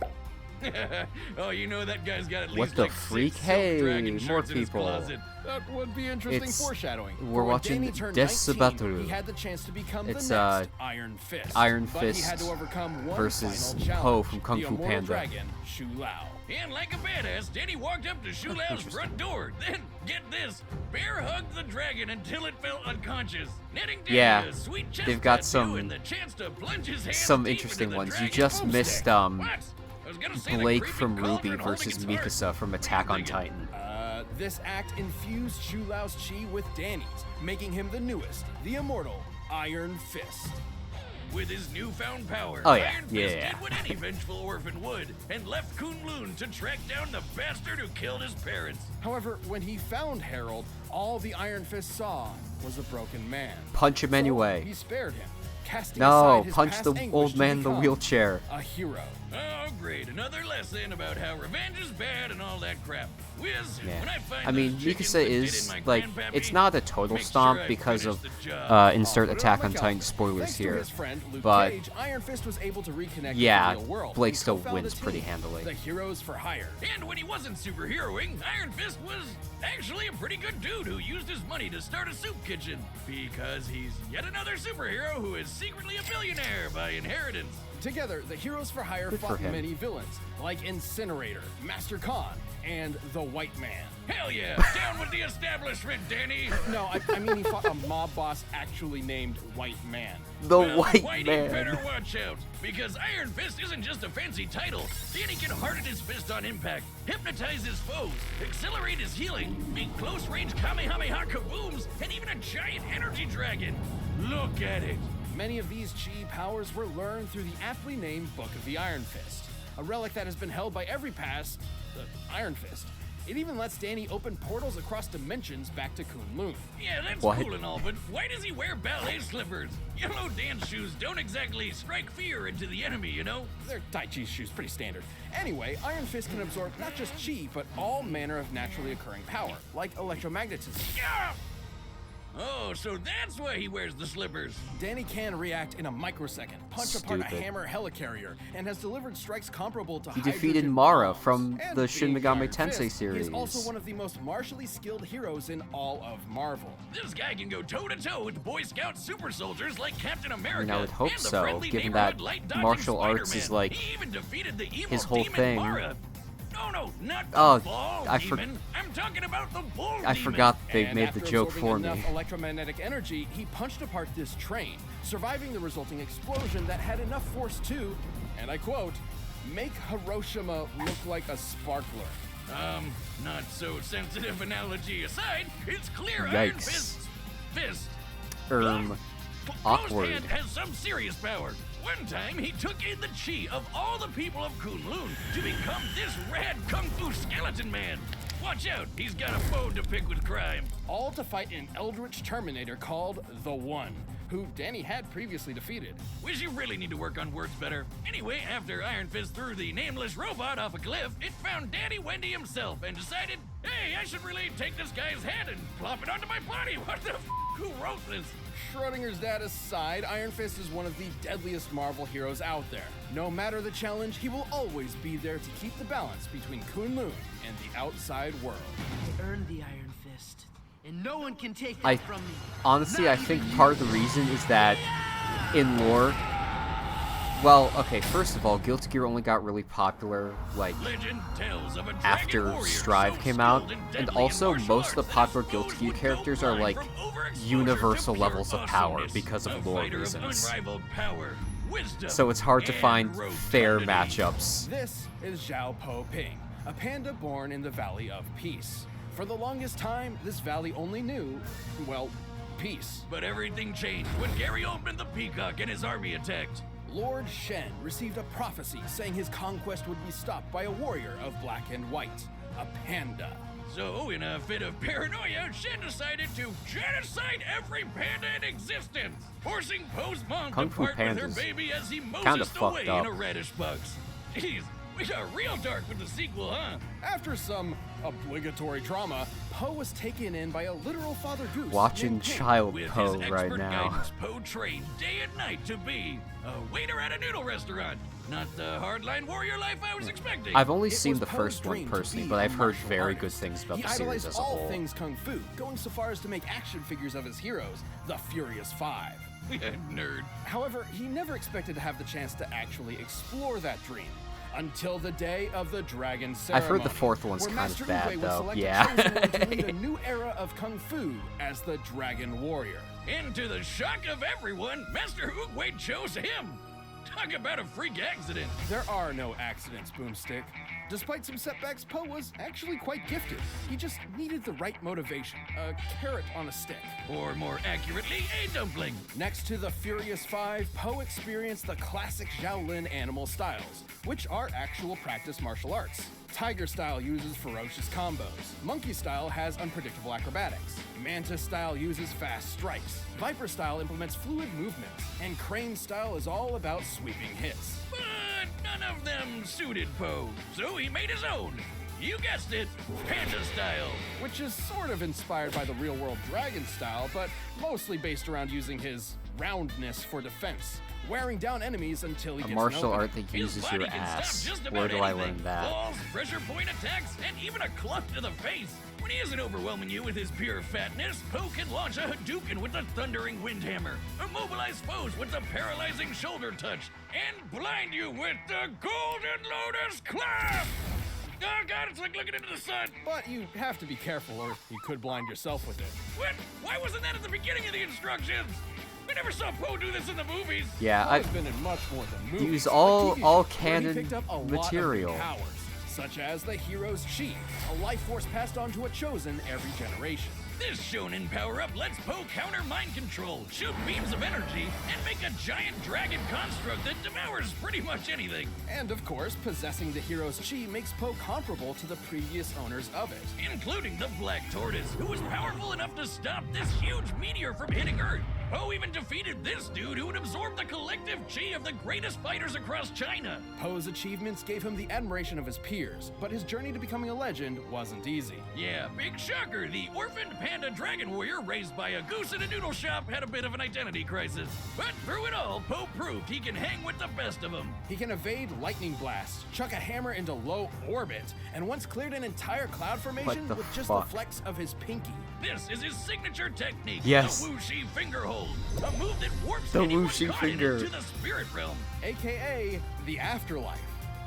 Oh, you know that guy's got at least What the like freak? 6 silk Hey, dragon more shirts in his people. closet. That would be interesting It's- foreshadowing. we're For when watching Danny turned Des 19, Battle. he had the chance to become It's, the next Iron Fist. Iron But he had Fist to overcome one versus final Po challenge, from Kung the Fu immortal Panda. dragon, Shu Lao. And like a badass, Danny walked up to Shu Lao's front door. Then, get this, bear hugged the dragon until it fell unconscious, netting Danny Yeah, a sweet chest they've got tattoo some- and the chance to plunge his hands Some deep interesting into the ones. You dragon's just boomstick. missed What? I was gonna say the Blake creepy from Ruby cauldron holding versus its heart. Mikasa from Attack on Titan. This act infused Shu Lao's chi with Danny's, making him the newest, the immortal Iron Fist. With his newfound power, Oh, yeah. Iron Fist Yeah. did what any vengeful orphan would, and left Kunlun to track down the bastard who killed his parents. However, when he found Harold, all the Iron Fist saw was a broken man. Punch him So anyway. he spared him, casting No, aside his punch past the anguish old to man in the become wheelchair. A hero. Oh, great. Another lesson about how revenge is bad and all that crap. Wiz, Yeah. when I find I mean, those chickens Mikasa that did is, in my like, grandpappy, it's not a total make stomp sure I because finish of, the job. insert Put it Attack my on Titan calendar. spoilers Thanks to here. his friend, Luke But, Cage, Iron Fist was able to reconnect yeah, with the real world Blake and still co-found wins a pretty team, handily. The Heroes for Hire. And when he wasn't superheroing, Iron Fist was actually a pretty good dude who used his money to start a soup kitchen. Because he's yet another superhero who is secretly a billionaire by inheritance. Together, the Heroes for Hire Good for fought him. many villains, like Incinerator, Master Khan, and the White Man. Hell yeah, down with the establishment, Danny. No, I mean he fought a mob boss actually named White Man. The Well, White Whitey Man. better watch out, because Iron Fist isn't just a fancy title. Danny can harden his fist on impact, hypnotize his foes, accelerate his healing, make close-range Kamehameha kabooms, and even a giant energy dragon. Look at it. Many of these chi powers were learned through the aptly named Book of the Iron Fist, a relic that has been held by every past Iron Fist. It even lets Danny open portals across dimensions back to Kunlun. Yeah, that's What? cool and all, but why does he wear ballet slippers? Yellow dance shoes don't exactly strike fear into the enemy, you know? They're Tai Chi shoes, pretty standard. Anyway, Iron Fist can absorb not just chi, but all manner of naturally occurring power, like electromagnetism. Yeah! Oh, so that's why he wears the slippers. Danny can react in a microsecond, punch apart a Stupid. hammer helicarrier, and has delivered strikes comparable to He defeated hydrogen Mara bombs. from And the Shin being Megami Iron Tensei Fist, series. He is also one of the most martially skilled heroes in all of Marvel. This guy can go toe-to-toe with Boy Scout super soldiers like Captain America. I mean, I would hope and the so, friendly given neighborhood that light-dodging martial arts Spider-Man. is, like, He even defeated the evil his whole demon thing. Mara. No, not the Oh, ball I demon. I'm talking about the bull I demon. forgot they And made after the joke absorbing for enough me. electromagnetic energy, he punched apart this train, surviving the resulting explosion that had enough force to, and I quote, make Hiroshima look like a sparkler. Not so sensitive analogy aside, it's clear Yikes. Iron Fist's fist. Awkward. Hand has some serious power. One time, he took in the chi of all the people of Kunlun to become this rad kung fu skeleton man. Watch out, he's got a bone to pick with crime. All to fight an eldritch Terminator called The One, who Danny had previously defeated. Wish you really need to work on words better. Anyway, after Iron Fist threw the nameless robot off a cliff, it found Daddy Wendy himself and decided, hey, I should really take this guy's head and plop it onto my body. What the f? Who wrote this? Schrodinger's dad aside, Iron Fist is one of the deadliest Marvel heroes out there. No matter the challenge, he will always be there to keep the balance between Kunlun and the outside world. I earned the Iron Fist, and no one can take that from me. Honestly, I think part of the reason is that in lore, well, okay, first of all, Guilty Gear only got really popular, like, after Strive came out, and also most of the popular Guilty Gear characters are, like, universal levels of power because of lore reasons. So it's hard to find fair matchups. This is Zhao Po Ping, a panda born in the Valley of Peace. For the longest time, this valley only knew, well, peace. But everything changed when Gary opened the Peacock and his army attacked. Lord Shen received a prophecy saying his conquest would be stopped by a warrior of black and white, a panda. So, in a fit of paranoia, Shen decided to genocide every panda in existence, forcing Poe's mom to part with her baby as he Mosesed away in a radish box. Jeez, we got real dark with the sequel, huh? After some obligatory trauma, Poe was taken in by a literal Father Goose. Watching child Poe right now. Guidance, Poe trained day and night to be a waiter at a noodle restaurant. Not the hardline warrior life I was expecting. I've only seen the first one personally, but I've heard very good things about the series as a whole. He idolized all things kung fu, going so far as to make action figures of his heroes, the Furious Five. Nerd. However, he never expected to have the chance to actually explore that dream. Until the day of the Dragon Ceremony. I've heard the fourth one's kind of bad, though. Yeah. To lead a new era of kung fu as the Dragon Warrior. And to the shock of everyone, Master Oogway chose him. Talk about a freak accident. There are no accidents, Boomstick. Despite some setbacks, Poe was actually quite gifted. He just needed the right motivation, a carrot on a stick. Or more accurately, a dumpling. Next to the Furious Five, Poe experienced the classic Shaolin animal styles, which are actual practice martial arts. Tiger style uses ferocious combos. Monkey style has unpredictable acrobatics. Mantis style uses fast strikes. Viper style implements fluid movements. And Crane style is all about sweeping hits. But none of them suited Poe, so he made his own. You guessed it, Panda style. Which is sort of inspired by the real-world Dragon style, but mostly based around using his roundness for defense. Wearing down enemies until he gets a martial an art that uses your ass. Where do I learn that? Falls, pressure point attacks, and even a club to the face. When he isn't overwhelming you with his pure fatness, Poe can launch a Hadouken with the thundering windhammer, immobilize foes with the paralyzing shoulder touch, and blind you with the Golden Lotus Clasp! Oh god, it's like looking into the sun! But you have to be careful or you could blind yourself with it. What? Why wasn't that at the beginning of the instructions? We never saw Poe do this in the movies. Yeah, I've been in much more than movies. Use all canon material. Powers, such as the hero's chi, a life force passed on to a chosen every generation. This shonen power-up lets Poe counter mind control, shoot beams of energy, and make a giant dragon construct that devours pretty much anything. And of course, possessing the hero's chi makes Poe comparable to the previous owners of it. Including the Black Tortoise, who was powerful enough to stop this huge meteor from hitting Earth. Poe even defeated this dude who would absorb the collective chi of the greatest fighters across China. Poe's achievements gave him the admiration of his peers, but his journey to becoming a legend wasn't easy. Yeah, big shocker, the orphaned panda dragon warrior raised by a goose in a noodle shop had a bit of an identity crisis. But through it all, Poe proved he can hang with the best of them. He can evade lightning blasts, chuck a hammer into low orbit, and once cleared an entire cloud formation with just the flex of his pinky. This is his signature technique, yes. the Wuxi finger hold, a move that warps the anyone Wuxi caught finger into the spirit realm, aka the afterlife.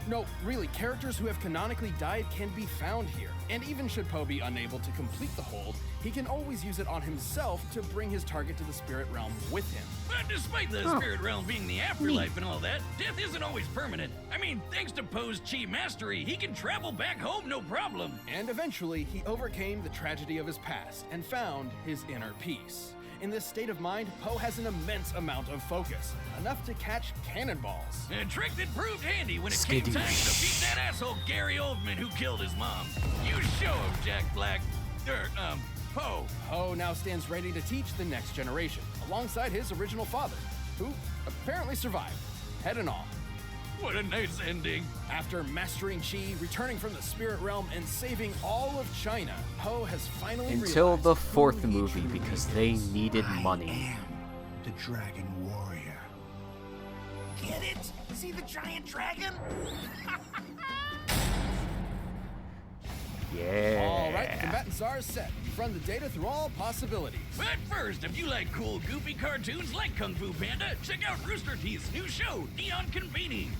No, really, characters who have canonically died can be found here. And even should Poe be unable to complete the hold, he can always use it on himself to bring his target to the spirit realm with him. But despite the spirit realm being the afterlife and all that, death isn't always permanent. I mean, thanks to Poe's chi mastery, he can travel back home no problem. And eventually, he overcame the tragedy of his past and found his inner peace. In this state of mind, Poe has an immense amount of focus, enough to catch cannonballs. A trick that proved handy when it came time to defeat that asshole Gary Oldman who killed his mom. You show him, Jack Black. Poe. Poe now stands ready to teach the next generation, alongside his original father, who apparently survived, head and all. What a nice ending. After mastering Chi, returning from the spirit realm, and saving all of China, Poe has finally Until the fourth movie, because they needed money. The Dragon Warrior. Get it? See the giant dragon? Yeah. All right, the combatants are set. You've run the data through all possibilities. But first, if you like cool, goofy cartoons like Kung Fu Panda, check out Rooster Teeth's new show, Neon Convening.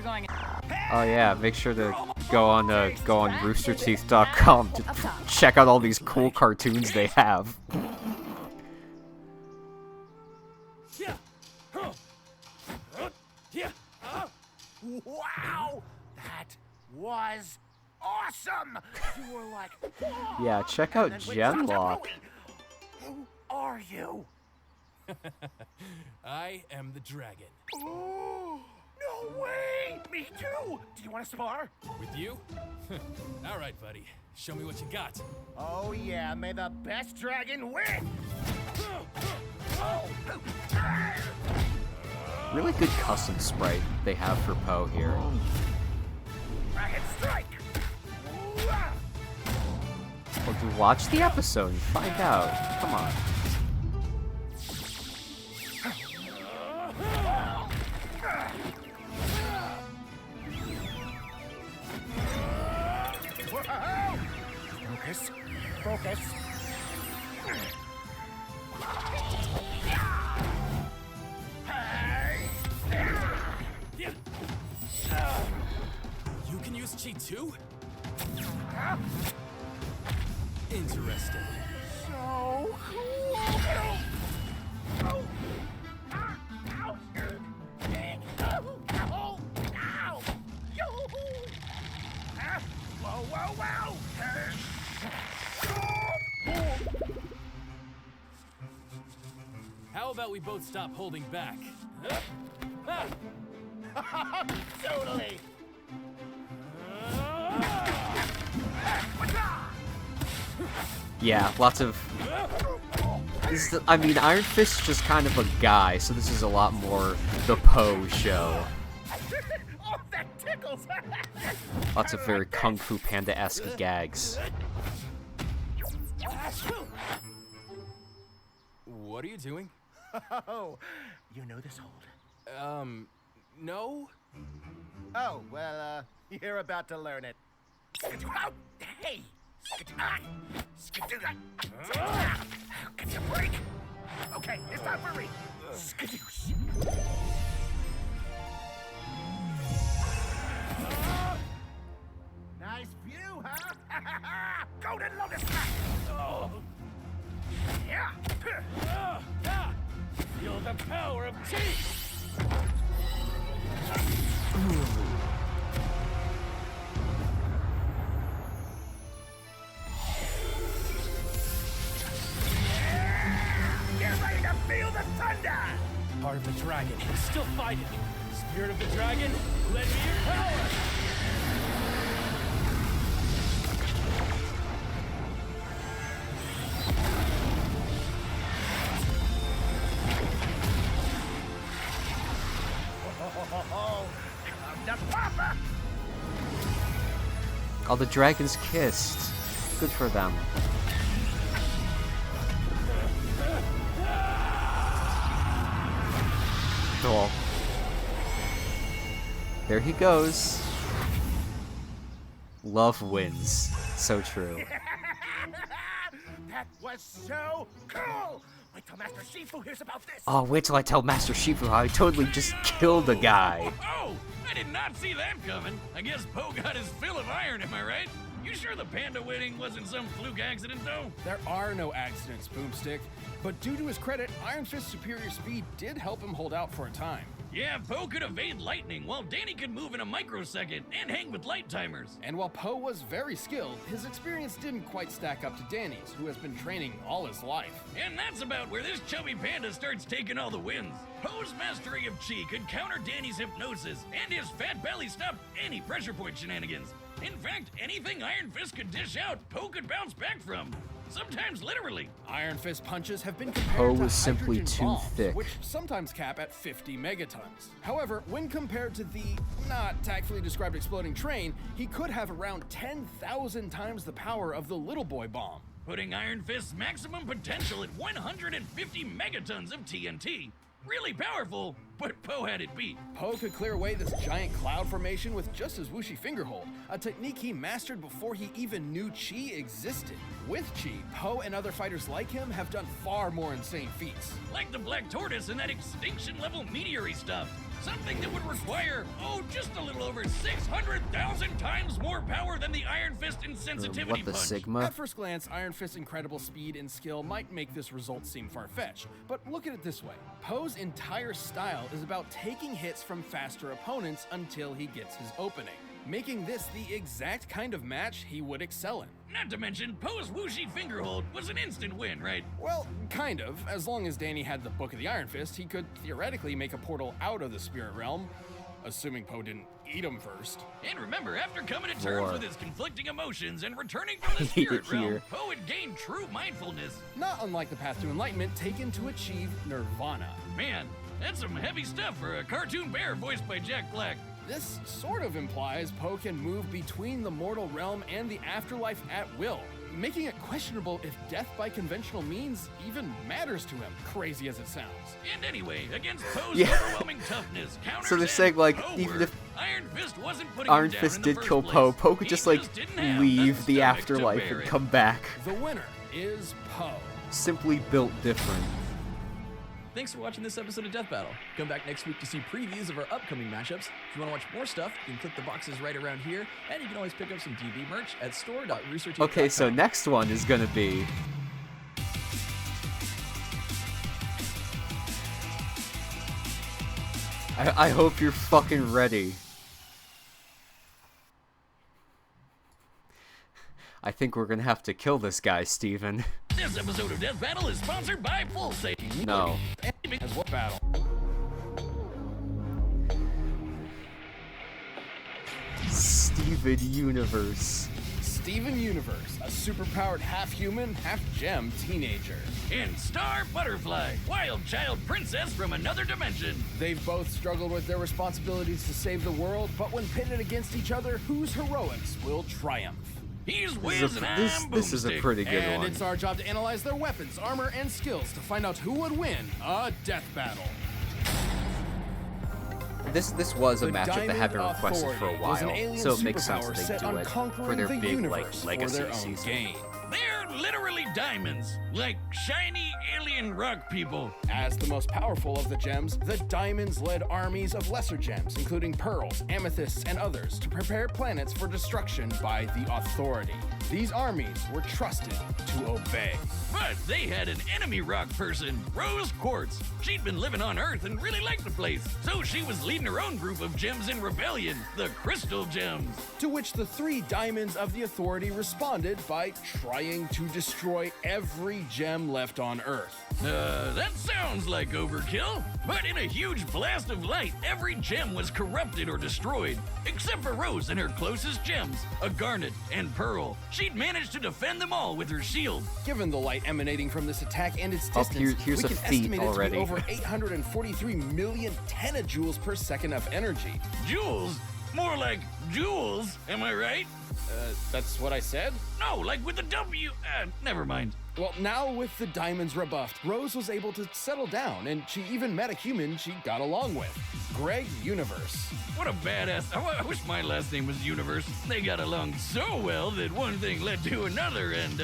Oh yeah, make sure to go on roosterteeth.com to check out all these cool cartoons they have. Wow! That was awesome! You were like, whoa! Yeah, check out And then when Genlock. Who are you? I am the dragon. Oh, no way! Me too! Do you want to spar? With you? All right, buddy. Show me what you got. Oh yeah, may the best dragon win! Really good custom sprite they have for Poe here. Dragon strike! Well, do watch the episode and find out. Come on. Focus. Focus. You can use Chi too? Interesting. So cool! Whoa, whoa, whoa! How about we both stop holding back? Totally! Yeah, lots of... I mean, Iron Fist's just kind of a guy, so this is a lot more the Poe show. Oh, that tickles! Lots of very Kung Fu Panda-esque gags. What are you doing? Oh, you know this hold? No? Oh, well, you're about to learn it. Hey! Give me a break! Okay, it's time for me! Skadoosh! Nice view, huh? Golden Lotus Pack! Oh. Yeah! Feel the power of Chi! Get ready to feel the thunder! Part of the dragon, still fighting. Spirit of the dragon, lend me your power! Come to Papa! Oh, the dragons kissed. Good for them. Oh. There he goes. Love wins. So true. That was so cool! Wait till Master Shifu hears about this! Oh, wait till I tell Master Shifu how I totally just killed a guy. Oh, I did not see that coming. I guess Poe got his fill of iron, am I right? You sure the panda wedding wasn't some fluke accident, though? There are no accidents, Boomstick. But due to his credit, Iron Fist's superior speed did help him hold out for a time. Yeah, Poe could evade lightning, while Danny could move in a microsecond and hang with light timers. And while Poe was very skilled, his experience didn't quite stack up to Danny's, who has been training all his life. And that's about where this chubby panda starts taking all the wins. Poe's mastery of chi could counter Danny's hypnosis, and his fat belly stopped any pressure point shenanigans. In fact, anything Iron Fist could dish out, Poe could bounce back from. Sometimes literally. Iron Fist punches have been compared Poe to was simply hydrogen too bombs, thick. which sometimes cap at 50 megatons. However, when compared to the not tactfully described exploding train, he could have around 10,000 times the power of the Little Boy bomb. Putting Iron Fist's maximum potential at 150 megatons of TNT. Really powerful, but Poe had it beat. Poe could clear away this giant cloud formation with just his whooshy fingerhold, a technique he mastered before he even knew chi existed. With chi, Poe and other fighters like him have done far more insane feats. Like the Black Tortoise and that extinction-level meteor stuff. Something that would require, just a little over 600,000 times more power than the Iron Fist insensitivity What the punch. Sigma? At first glance, Iron Fist's incredible speed and skill might make this result seem far-fetched, but look at it this way. Poe's entire style is about taking hits from faster opponents until he gets his opening, making this the exact kind of match he would excel in. Not to mention, Poe's whooshy fingerhold was an instant win, right? Well, kind of. As long as Danny had the Book of the Iron Fist, he could theoretically make a portal out of the spirit realm, assuming Poe didn't eat him first. And remember, after coming to terms with his conflicting emotions and returning from the spirit realm, Poe had gained true mindfulness. Not unlike the path to enlightenment taken to achieve nirvana. Man, that's some heavy stuff for a cartoon bear voiced by Jack Black. This sort of implies Poe can move between the mortal realm and the afterlife at will, making it questionable if death by conventional means even matters to him, crazy as it sounds. And anyway, against Poe's overwhelming toughness, counters So they're saying, like, Poe even were, if Iron Fist wasn't putting Iron him down Fist in the did first kill place. Poe, Poe could He just, like, didn't have leave the stomach to afterlife bear and it. come back. The winner is Poe. Simply built different. Thanks for watching this episode of Death Battle. Come back next week to see previews of our upcoming matchups. If you want to watch more stuff, you can click the boxes right around here, and you can always pick up some DB merch at store.roosterteeth.com. Okay, so next one is gonna be... I hope you're fucking ready. I think we're gonna have to kill this guy, Steven. This episode of Death Battle is sponsored by Full Safe. No. As what battle? Steven Universe. Steven Universe, a superpowered half-human, half-gem teenager. And Star Butterfly, wild child princess from another dimension. They've both struggled with their responsibilities to save the world, but when pitted against each other, whose heroics will triumph? He's Wiz and I'm This is a Boomstick. pretty good And one. it's our job to analyze their weapons, armor, and skills to find out who would win a death battle. This was a The matchup that had been Diamond requested for a Authority was an while, alien so it makes sense superpower that they set do on it for conquering their the big universe legacy for their own season. gain. They're literally diamonds, like shiny alien rock people. As the most powerful of the gems, the diamonds led armies of lesser gems, including pearls, amethysts, and others, to prepare planets for destruction by the Authority. These armies were trusted to obey. But they had an enemy rock person, Rose Quartz. She'd been living on Earth and really liked the place, so she was leading her own group of gems in rebellion, the Crystal Gems. To which the three diamonds of the Authority responded by trying to destroy every gem left on Earth. That sounds like overkill. But in a huge blast of light, every gem was corrupted or destroyed, except for Rose and her closest gems, a garnet and pearl. She'd managed to defend them all with her shield. Given the light emanating from this attack and its Oh, distance, here's we a can feat estimate already. it to be over 843 million tenajoules per second of energy. Joules? More like jewels, am I right? That's what I said? No, like with the W. Never mind. Well, now with the diamonds rebuffed, Rose was able to settle down, and she even met a human she got along with, Greg Universe. What a badass. I wish my last name was Universe. They got along so well that one thing led to another, and,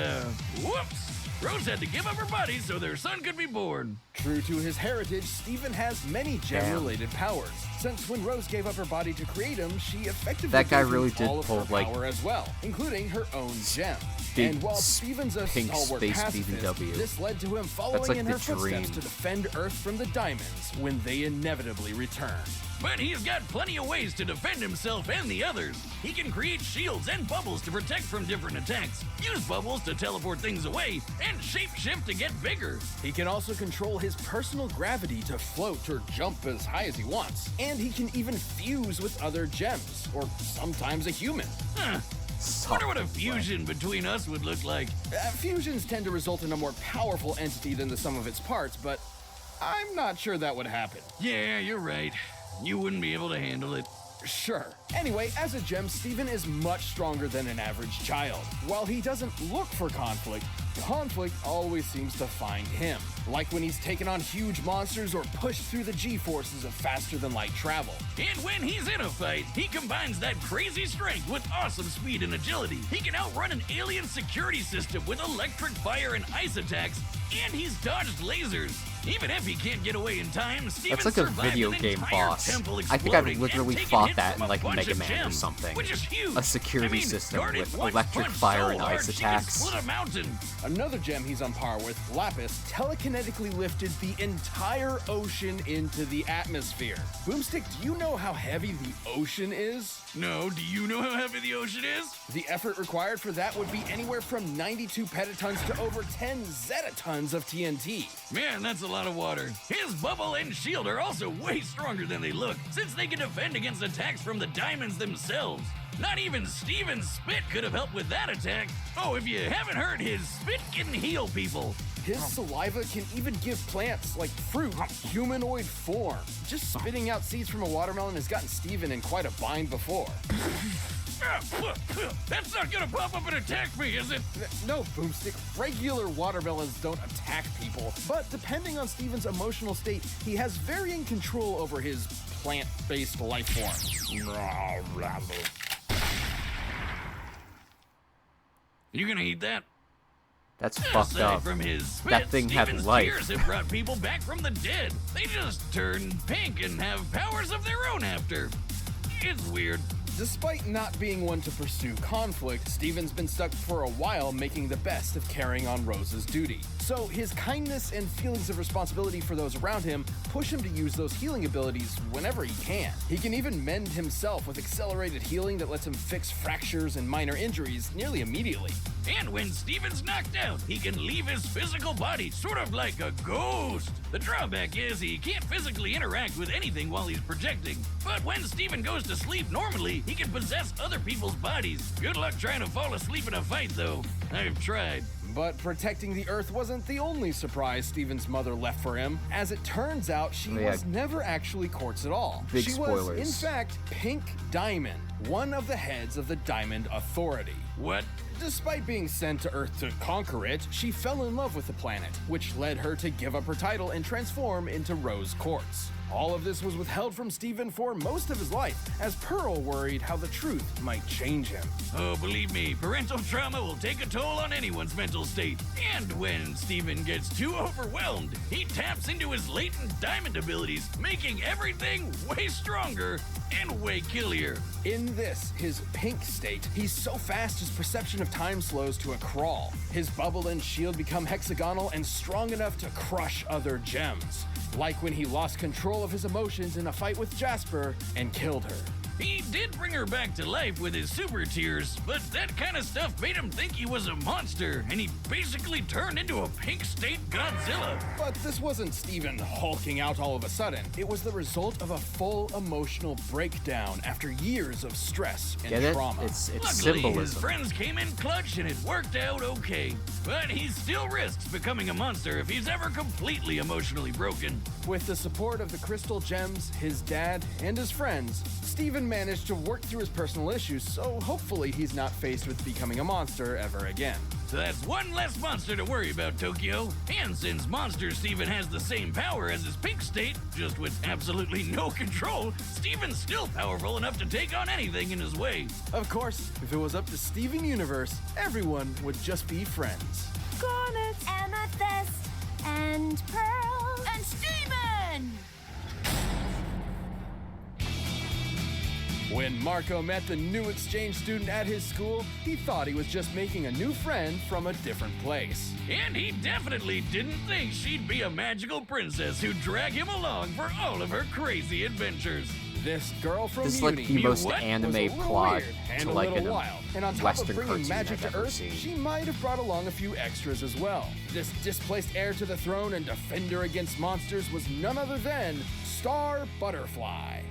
whoops! Rose had to give up her body so their son could be born. True to his heritage, Steven has many gem-related powers. Since when Rose gave up her body to create him, she effectively that guy gave really him did all of pull, her like, power as well, including her own gem. big And while Steven's a pink stalwart space pacifist, BBW. this led to him following like in the her footsteps dream. to defend Earth from the diamonds when they inevitably return. But he's got plenty of ways to defend himself and the others. He can create shields and bubbles to protect from different attacks, use bubbles to teleport things away, and shapeshift to get bigger. He can also control his personal gravity to float or jump as high as he wants. And he can even fuse with other gems, or sometimes a human. Huh. Wonder what a fusion between us would look like. Fusions tend to result in a more powerful entity than the sum of its parts, but I'm not sure that would happen. Yeah, you're right. You wouldn't be able to handle it. Sure. Anyway, as a gem, Steven is much stronger than an average child. While he doesn't look for conflict always seems to find him. Like when he's taken on huge monsters or pushed through the G-forces of faster-than-light travel. And when he's in a fight, he combines that crazy strength with awesome speed and agility. He can outrun an alien security system with electric fire and ice attacks, and he's dodged lasers. Even if he can't get away in time, Steven That's like a survived video an game entire boss. temple I think I've exploding literally and taken fought hits that from in a like bunch Mega of Man or gems, something. which is huge. A security system with electric fire and ice attacks. Split a mountain. Another gem he's on par with, Lapis, telekinetically lifted the entire ocean into the atmosphere. Boomstick, do you know how heavy the ocean is? No, do you know how heavy the ocean is? The effort required for that would be anywhere from 92 petatons to over 10 zetatons of TNT. Man, that's a lot of water. His bubble and shield are also way stronger than they look, since they can defend against attacks from the diamonds themselves. Not even Steven's spit could have helped with that attack. Oh, if you haven't heard, his spit can heal people. His saliva can even give plants, like fruit, humanoid form. Just spitting out seeds from a watermelon has gotten Steven in quite a bind before. That's not gonna pop up and attack me, is it? No, Boomstick. Regular watermelons don't attack people. But depending on Steven's emotional state, he has varying control over his plant-based life form. You gonna eat that? That's fucked Aside up. from his spit, That thing had Steven's life. tears have brought people back from the dead. They just turn pink and have powers of their own after. It's weird. Despite not being one to pursue conflict, Steven's been stuck for a while making the best of carrying on Rose's duty. So his kindness and feelings of responsibility for those around him push him to use those healing abilities whenever he can. He can even mend himself with accelerated healing that lets him fix fractures and minor injuries nearly immediately. And when Steven's knocked out, he can leave his physical body, sort of like a ghost. The drawback is he can't physically interact with anything while he's projecting. But when Steven goes to sleep normally, he can possess other people's bodies. Good luck trying to fall asleep in a fight, though. I've tried. But protecting the Earth wasn't the only surprise Steven's mother left for him. As it turns out, she was never actually Quartz at all. Big she spoilers. was, in fact, Pink Diamond, one of the heads of the Diamond Authority. What? Despite being sent to Earth to conquer it, she fell in love with the planet, which led her to give up her title and transform into Rose Quartz. All of this was withheld from Steven for most of his life, as Pearl worried how the truth might change him. Oh, believe me, parental trauma will take a toll on anyone's mental state. And when Steven gets too overwhelmed, he taps into his latent diamond abilities, making everything way stronger and way killier. In this, his pink state, he's so fast his perception of time slows to a crawl. His bubble and shield become hexagonal and strong enough to crush other gems. Like when he lost control of his emotions in a fight with Jasper and killed her. He did bring her back to life with his super tears, but that kind of stuff made him think he was a monster, and he basically turned into a pink state Godzilla. But this wasn't Steven hulking out all of a sudden. It was the result of a full emotional breakdown after years of stress and Get it? trauma. It's Luckily, symbolism. his friends came in clutch and it worked out okay. but he still risks becoming a monster if he's ever completely emotionally broken. With the support of the crystal gems, his dad, and his friends, Steven managed to work through his personal issues, so hopefully he's not faced with becoming a monster ever again. So that's one less monster to worry about, Tokyo. And since Monster Steven has the same power as his pink state, just with absolutely no control, Steven's still powerful enough to take on anything in his way. Of course, if it was up to Steven Universe, everyone would just be friends. Garnet, Amethyst, and Pearl, and Steven! When Marco met the new exchange student at his school, he thought he was just making a new friend from a different place. And he definitely didn't think she'd be a magical princess who'd drag him along for all of her crazy adventures. This girl from This is Uni like the most was a anime little plot weird and to a like little in a wild. And on top Western of bringing cartoon magic I've to ever Earth, seen. she might have brought along a few extras as well. This displaced heir to the throne and defender against monsters was none other than Star Butterfly.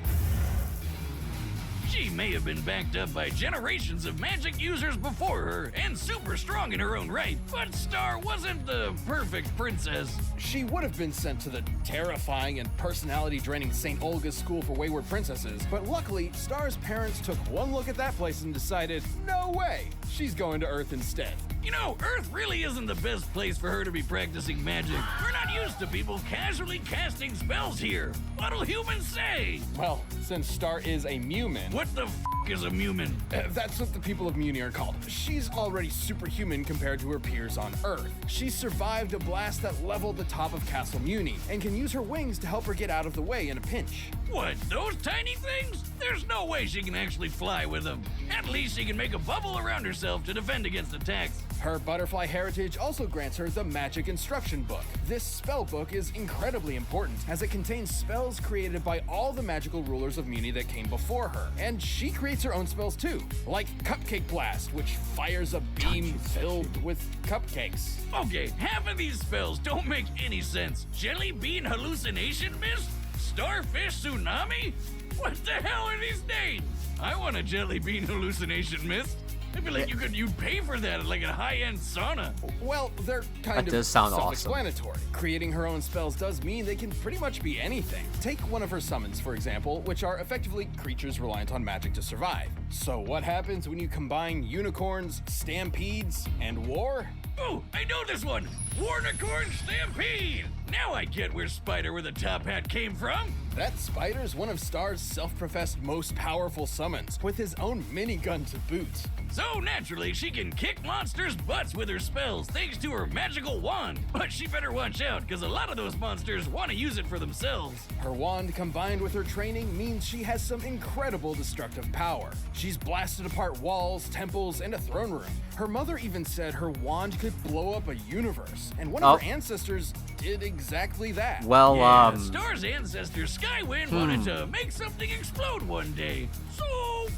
She may have been backed up by generations of magic users before her and super strong in her own right, but Star wasn't the perfect princess. She would have been sent to the terrifying and personality-draining St. Olga's School for Wayward Princesses, but luckily, Star's parents took one look at that place and decided, no way, she's going to Earth instead. You know, Earth really isn't the best place for her to be practicing magic. We're not used to people casually casting spells here. What'll humans say? Well, since Star is a Mumin... What the f*** is a Mumin? That's what the people of Muni are called. She's already superhuman compared to her peers on Earth. She survived a blast that leveled the top of Castle Muni, and can use her wings to help her get out of the way in a pinch. What, those tiny things? There's no way she can actually fly with them. At least she can make a bubble around herself to defend against attacks. Her butterfly heritage also grants her the Magic Instruction Book. This spell book is incredibly important, as it contains spells created by all the magical rulers of Muni that came before her. And she creates her own spells too, like Cupcake Blast, which fires a beam filled with cupcakes. Okay, half of these spells don't make any sense. Jelly Bean Hallucination Mist? Starfish Tsunami? What the hell are these names? I want a Jelly Bean Hallucination Mist. I feel like you'd pay for that at like a high-end sauna. Well, they're kind That of does sound awesome. self-explanatory. Creating her own spells does mean they can pretty much be anything. Take one of her summons, for example, which are effectively creatures reliant on magic to survive. So what happens when you combine unicorns, stampedes, and war? Oh, I know this one! Warnicorn Stampede! Now I get where Spider with a top hat came from. That Spider's one of Star's self-professed most powerful summons, with his own minigun to boot. So naturally, she can kick monsters' butts with her spells thanks to her magical wand. But she better watch out, because a lot of those monsters want to use it for themselves. Her wand combined with her training means she has some incredible destructive power. She's blasted apart walls, temples, and a throne room. Her mother even said her wand could blow up a universe, and one of her ancestors did exactly that. Well, yeah, Star's ancestor Skywind wanted to make something explode one day. So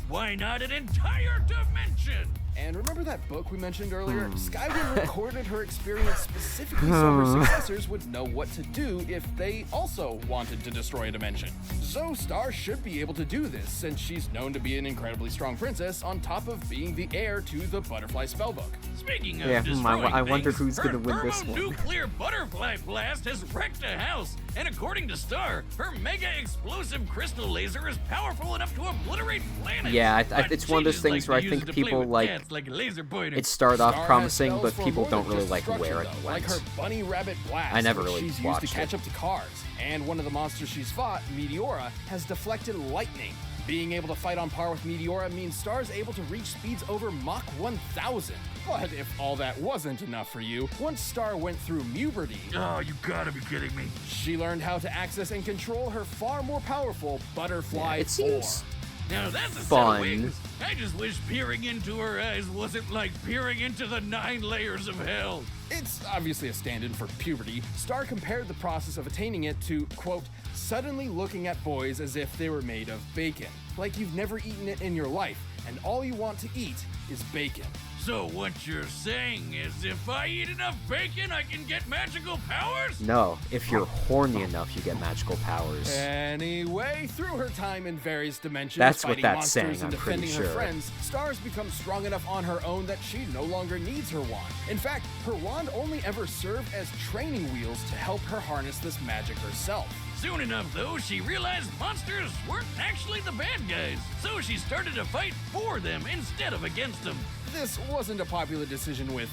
why not an entire dimension? And remember that book we mentioned earlier? Skywind recorded her experience specifically so her successors would know what to do if they also wanted to destroy a dimension. So Star should be able to do this, since she's known to be an incredibly strong princess on top of being the heir to the Butterfly Spellbook. Speaking of destroying I wonder things, who's gonna win this one. Her thermonuclear butterfly blast has wrecked a house, and according to Star, her mega explosive crystal laser is powerful enough to obliterate planets. Yeah, But it's she one of those just things likes to where I use think it to play people with like cats like a laser pointer. it started off Star has promising, spells but for people more don't than really just like destruction, where it though, went. like her Bunny Rabbit Blast, I never which really she's used watched to catch it. up to cars. And one of the monsters she's fought, Meteora, has deflected lightning. Being able to fight on par with Meteora means Star's able to reach speeds over Mach 1000. But if all that wasn't enough for you, once Star went through puberty, Oh, you gotta be kidding me. she learned how to access and control her far more powerful butterfly it seems form. Now that's a set fun. of wings. I just wish peering into her eyes wasn't like peering into the 9 layers of hell. It's obviously a stand-in for puberty. Star compared the process of attaining it to, quote, suddenly looking at boys as if they were made of bacon. Like you've never eaten it in your life, and all you want to eat is bacon. So what you're saying is if I eat enough bacon, I can get magical powers? No, if you're horny enough, you get magical powers. Anyway, through her time in various dimensions, That's what fighting that's monsters saying, and I'm pretty defending her sure. friends, Star's become strong enough on her own that she no longer needs her wand. In fact, her wand only ever served as training wheels to help her harness this magic herself. Soon enough, though, she realized monsters weren't actually the bad guys, so she started to fight for them instead of against them. This wasn't a popular decision with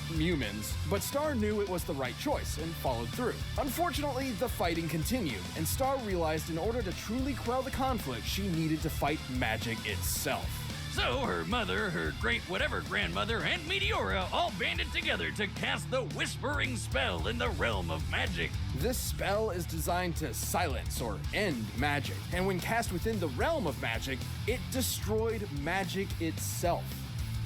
humans, but Star knew it was the right choice and followed through. Unfortunately, the fighting continued, and Star realized in order to truly quell the conflict, she needed to fight magic itself. So her mother, her great-whatever-grandmother, and Meteora all banded together to cast the Whispering Spell in the realm of magic. This spell is designed to silence or end magic, and when cast within the realm of magic, it destroyed magic itself.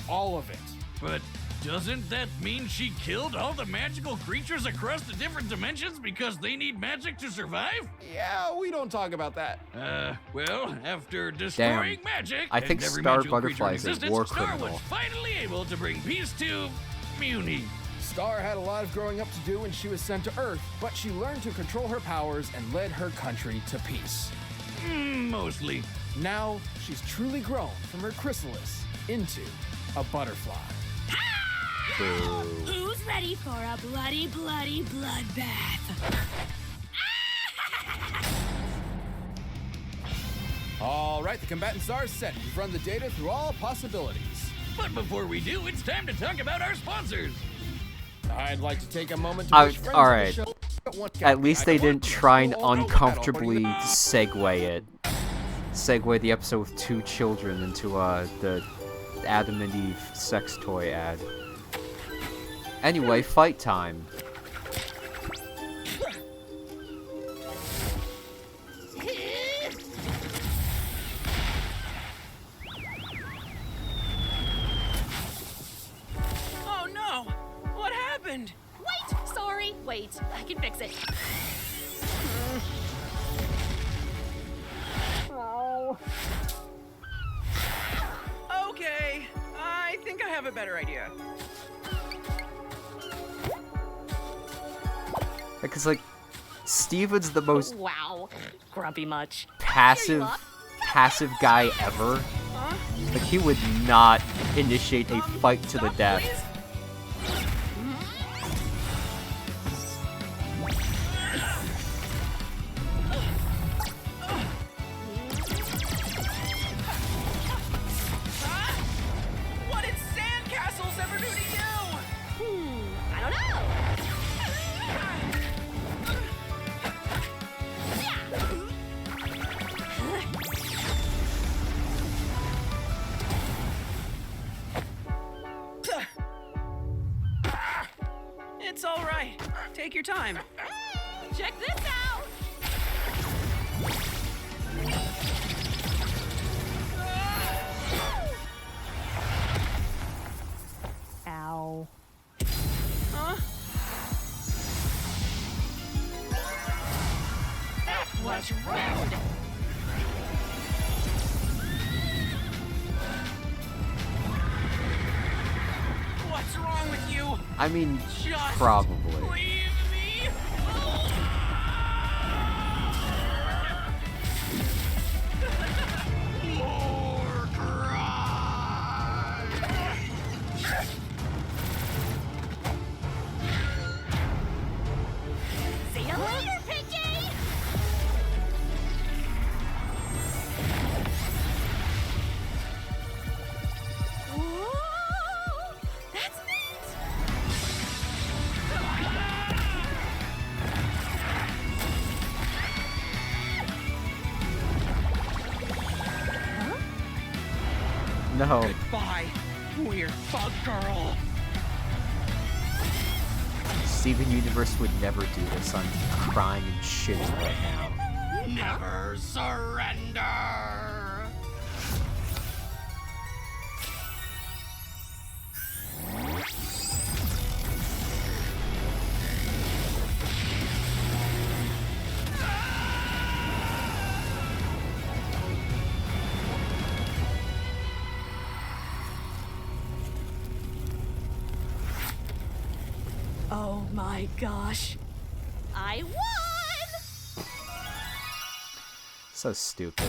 All of it. But doesn't that mean she killed all the magical creatures across the different dimensions because they need magic to survive? Yeah, we don't talk about that. Well, after destroying magic, I think and every Star magical Butterfly creature in is a existence, war Star criminal. was finally able to bring peace to Muni. Star had a lot of growing up to do when she was sent to Earth, but she learned to control her powers and led her country to peace. Mostly. Now, she's truly grown from her chrysalis into a butterfly. Who's ready for a bloody, bloody bloodbath? All right, the combatant star is set. We've run the data through all possibilities. But before we do, it's time to talk about our sponsors. I'd like to take a moment to wish friends all of the right. show At least they didn't try and uncomfortably segue it. Segue the episode with two children into the Adam and Eve sex toy ad. Anyway, fight time. Oh no! What happened? Wait! Sorry. Wait. I can fix it. Okay, I think I have a better idea. Because, like, Steven's the most Wow. Grumpy much. passive guy ever. Like, he would not initiate a fight to the death. What did sandcastles ever do to you? I don't know. It's all right. Take your time. Check this out. Ow. Huh? What's rude? What's wrong with you? I mean, Just probably. leave me. More cry! See you later, Pinky! Whoa! That's neat! No. Goodbye, weird bug girl. Steven Universe would never do this. I'm crying and shitting right now. Never surrender! Oh my gosh. I won! So stupid.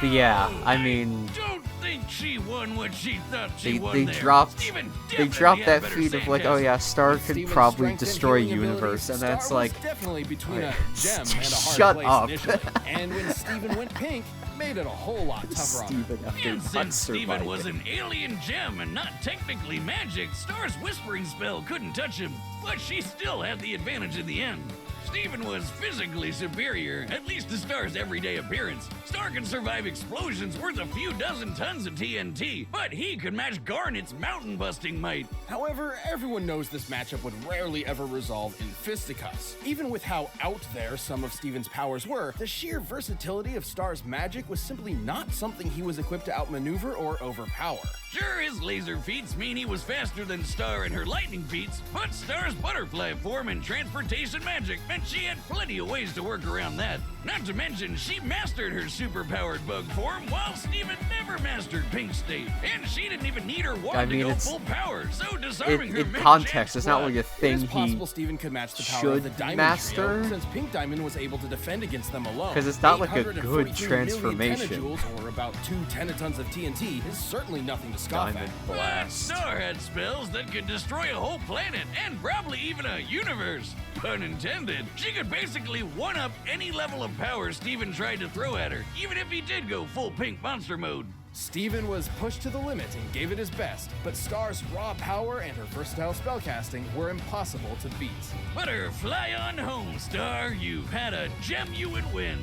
But yeah, I mean, Don't think she won what she thought she won they there. dropped Steven they definitely dropped had that better feat of like, oh sandcastles. yeah, Star could Steven's probably strength and destroy healing abilities, universe, and Star that's was like, definitely between a gem and a hard shut place up. initially. And when Steven went pink, made it a whole lot tougher on him. Steven after And not since Steven surviving. was an alien gem and not technically magic, Star's whispering spell couldn't touch him, but she still had the advantage in the end. Steven was physically superior, at least to Star's everyday appearance. Star can survive explosions worth a few dozen tons of TNT, but he could match Garnet's mountain-busting might. However, everyone knows this matchup would rarely ever resolve in fisticuffs. Even with how out there some of Steven's powers were, the sheer versatility of Star's magic was simply not something he was equipped to outmaneuver or overpower. Sure, his laser feats mean he was faster than Star in her lightning feats, but Star's butterfly form and transportation magic meant she had plenty of ways to work around that. Not to mention, she mastered her superpowered bug form while Steven never mastered Pink State. And she didn't even need her wand to go full power, so disarming her in mid context, it's not really a It thing is possible he Steven could match the power of the should Diamond master. Trio, since Pink Diamond was able to defend against them alone. 'Cause it's not like a 843 good million transformation. pentajoules, or about 2 tenatons of TNT, is certainly nothing to scoff Diamond at. blast. Star had spells that could destroy a whole planet and probably even a universe. Pun intended. She could basically one-up any level of power Steven tried to throw at her, even if he did go full pink monster mode. Steven was pushed to the limit and gave it his best, but Star's raw power and her versatile spellcasting were impossible to beat. Butter, fly on home, Star. You've had a gem you would win.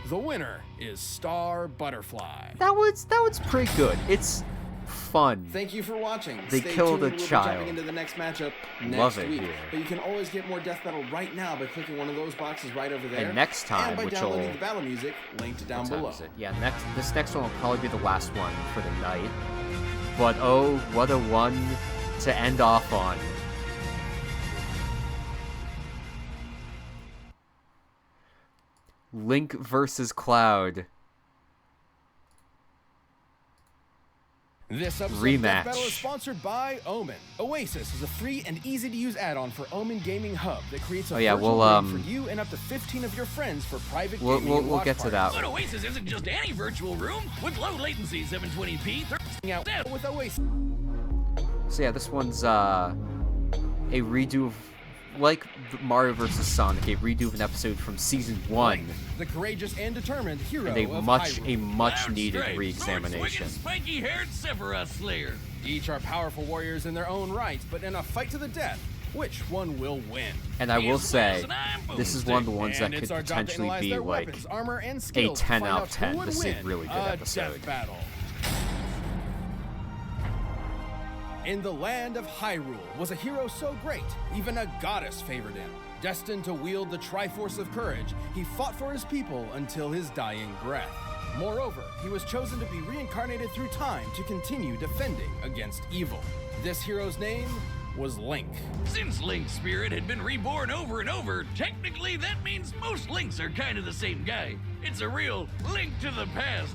The winner is Star Butterfly. That was pretty good. It's fun. Thank you for watching. They Stay killed tuned. a We'll be child. jumping into the next matchup next Love it week. here. But you can always get more Death Battle right now by clicking one of those boxes right over there. And next time, and by which downloading will- the battle music linked down What time below. is it? Yeah, this next one will probably be the last one for the night. But oh, what a one to end off on. Link versus Cloud. This episode Rematch. of Death Battle is sponsored by Omen. Oasis is a free and easy-to-use add-on for Omen Gaming Hub that creates a virtual room for you and up to 15 of your friends for private gaming and We'll watch get to that. But Oasis isn't just any virtual room. With low latency 720p, thirsting out Out with Oasis. So yeah, this one's a redo of, like Mario vs. Sonic, a redo of an episode from Season 1. The courageous and determined hero And a of much Hyrule. needed Stripes, re-examination. Spiky-haired Sephiroth Slayer. Each are powerful warriors in their own right, but in a fight to the death, which one will win? And I will He's say, Wilson, I'm this is one of the ones that And could it's our job to potentially analyze be their like weapons, armor, and a skills to 10 find out out of 10. who would This is a win really good a episode. Death battle. In the land of Hyrule was a hero so great, even a goddess favored him. Destined to wield the Triforce of Courage, he fought for his people until his dying breath. Moreover, he was chosen to be reincarnated through time to continue defending against evil. This hero's name was Link. Since Link's spirit had been reborn over and over, technically that means most Links are kind of the same guy. It's a real link to the past,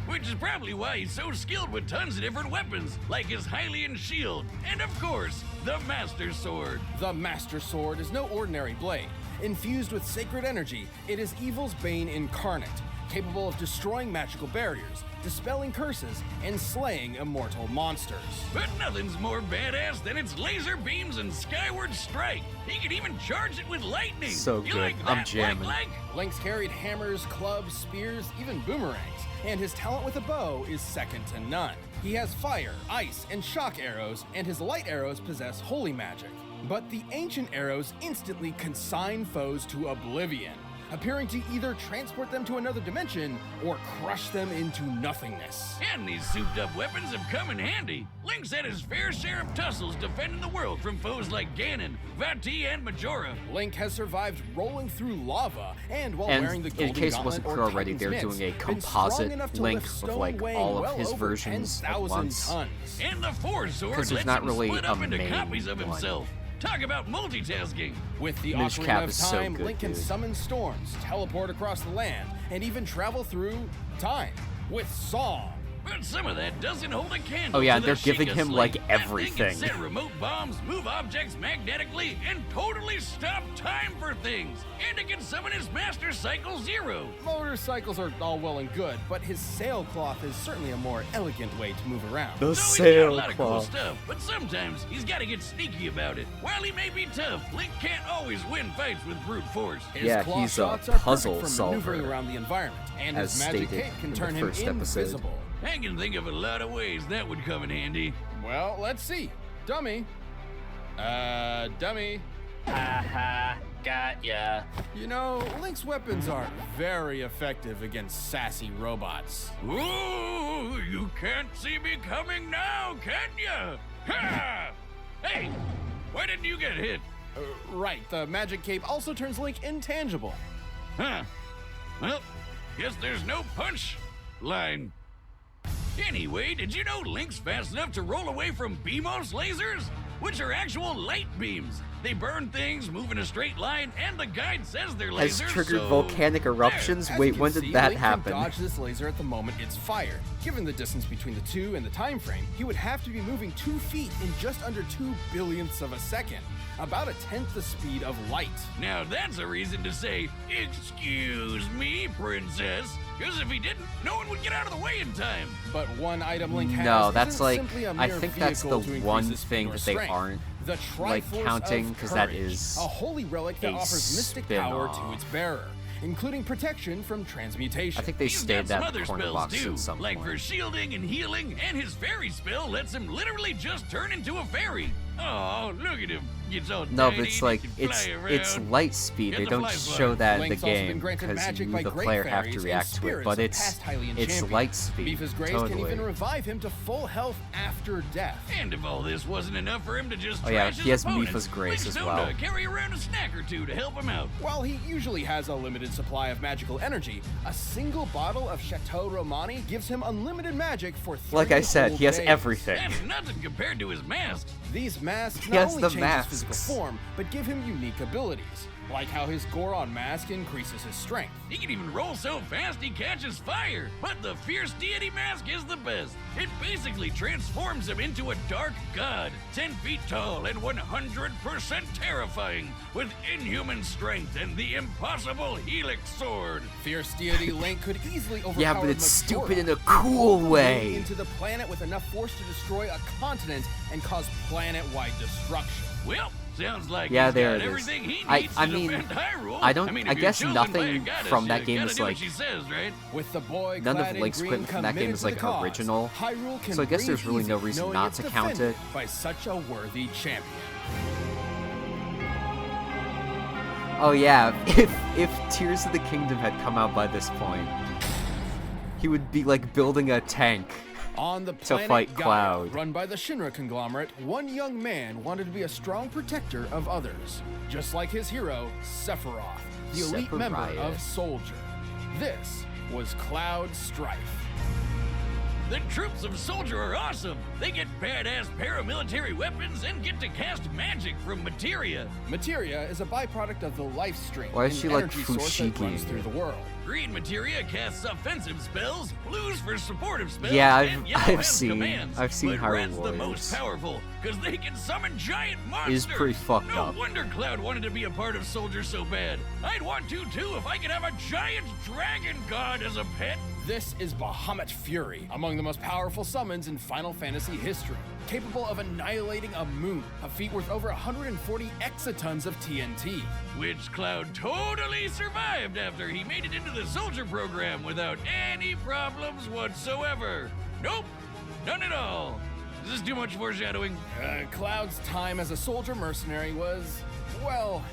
which is probably why he's so skilled with tons of different weapons, like his Hylian shield, and of course, the Master Sword. The Master Sword is no ordinary blade. Infused with sacred energy, it is evil's bane incarnate, capable of destroying magical barriers, dispelling curses, and slaying immortal monsters. But nothing's more badass than its laser beams and skyward strike. He can even charge it with lightning. So You good. like I'm that, jamming. Link? Link's carried hammers, clubs, spears, even boomerangs, and his talent with a bow is second to none. He has fire, ice, and shock arrows, and his light arrows possess holy magic. But the ancient arrows instantly consign foes to oblivion, appearing to either transport them to another dimension or crush them into nothingness. And these souped-up weapons have come in handy. Link's had his fair share of tussles defending the world from foes like Ganon, Vati, and Majora. Link has survived rolling through lava, and while And wearing the in golden case it gauntlet wasn't or clear already, Titan's they're mitts, doing a been strong composite enough to Link lift of stone like weighing all of well his over versions at 10,000 once. tons. And the Force Sword 'Cause there's lets not him really split a up into main copies of one. himself. Talk about multitasking. With the Minish Ocarina Cap of is so Time, good, Link can dude. summon storms, teleport across the land, and even travel through time. With Song, But some of that doesn't hold a candle. Oh yeah, to they're the giving Sheikah him sling. like That thing everything. can set remote bombs, move objects magnetically, and totally stop time for things. And it can summon his Master Cycle Zero. Motorcycles are all well and good, but his sailcloth is certainly a more elegant way to move around. The So he's got a lot of cool sailcloth. stuff, but sometimes he's got to get sneaky about it. While he may be tough, Link can't always win fights with brute force. His Yeah, claw he's a shots are perfect puzzle for solver, maneuvering around the environment, and as his magic stated cape can in turn the him first episode. invisible. I can think of a lot of ways that would come in handy. Well, let's see. Dummy. Dummy. Haha, got ya. You know, Link's weapons are very effective against sassy robots. Ooh, you can't see me coming now, can ya? Ha! Hey, why didn't you get hit? Right, the magic cape also turns Link intangible. Huh. Well, guess there's no punch line. Anyway, did you know Link's fast enough to roll away from BMOS lasers? Which are actual light beams. They burn things, move in a straight line, and the guide says they're lasers. Has triggered so volcanic eruptions? As Wait, you can when see, did that Link happen? can dodge this laser at the moment it's fired. Given the distance between the two and the time frame, he would have to be moving 2 feet in just under 2 billionths of a second. About a tenth the speed of light. Now that's a reason to say, excuse me, princess. Because if he didn't, no one would get out of the way in time. But one item Link has No, that's isn't like, simply a I mere think that's the vehicle to increase one his speed thing or that they strength. aren't The like Triforce counting, of because that Courage, is a holy relic that a offers mystic power to spin-off. its bearer, including protection from transmutation. I think they He's stayed got some that other corner spells box too, at some like point. for shielding and healing, and his fairy spell lets him literally just turn into a fairy. Oh, look at him. Gets all No, tiny but it's and like he can it's fly it's around. light speed. Get They the don't fly show flag. that in Link's the also been game granted because magic you, by the great player, have fairies to and react to it. spirits But of it's past Hylian champions. light speed. Beefus Grace Totally. can even revive him to full health after death. And if all this wasn't enough for him to just Oh, yeah, trash he has his opponents, Mipha's Grace Link's as known well. to carry around a snack or two to help him out. While he usually has a limited supply of magical energy, a single bottle of Chateau Romani gives him unlimited magic for 3 Like I said, whole he has days. everything. That's nothing compared to his mask. These masks He not has only the change masks. his physical form, but give him unique abilities, like how his Goron mask increases his strength. He can even roll so fast he catches fire. But the Fierce Deity mask is the best. It basically transforms him into a dark god, 10 feet tall and 100% terrifying, with inhuman strength and the impossible Helix sword. Fierce Deity Link could easily overpower Yeah, but it's Majora, stupid in a cool moving way. into the planet with enough force to destroy a continent and cause planet-wide destruction. Well, sounds like Yeah, he's there got it is. everything he I needs mean, to defend Hyrule. I don't- mean, I if you're guess chosen by a nothing goddess, from you that game gotta is do what like- she says, right? With the boy None of clad in Link's green equipment from that game committed is to like the cause, original. Hyrule can So I guess there's breathe really no easy reason knowing not it's to count defended it. by such a worthy champion. Oh yeah, if Tears of the Kingdom had come out by this point, he would be like building a tank On the to planet fight Gaia, Cloud. run by the Shinra conglomerate, one young man wanted to be a strong protector of others, just like his hero, Sephiroth, the elite member Sephiroth. of Soldier. This was Cloud Strife. The troops of Soldier are awesome. They get badass paramilitary weapons and get to cast magic from materia. Materia is a byproduct of the life stream, Why is an she, like, energy source that runs Fushigi? through the world. Green materia casts offensive spells, blues for supportive spells, Yeah, and yellow I've has seen commands. I've seen but Hyrule red's the Warriors. most powerful, because they can summon giant monsters. Is pretty fucked no up. wonder Cloud wanted to be a part of Soldier so bad. I'd want to too if I could have a giant dragon god as a pet. This is Bahamut Fury, among the most powerful summons in Final Fantasy history, capable of annihilating a moon, a feat worth over 140 exatons of TNT. Which Cloud totally survived after he made it into the Soldier program without any problems whatsoever. Nope, none at all. Is this too much foreshadowing? Cloud's time as a soldier mercenary was, well,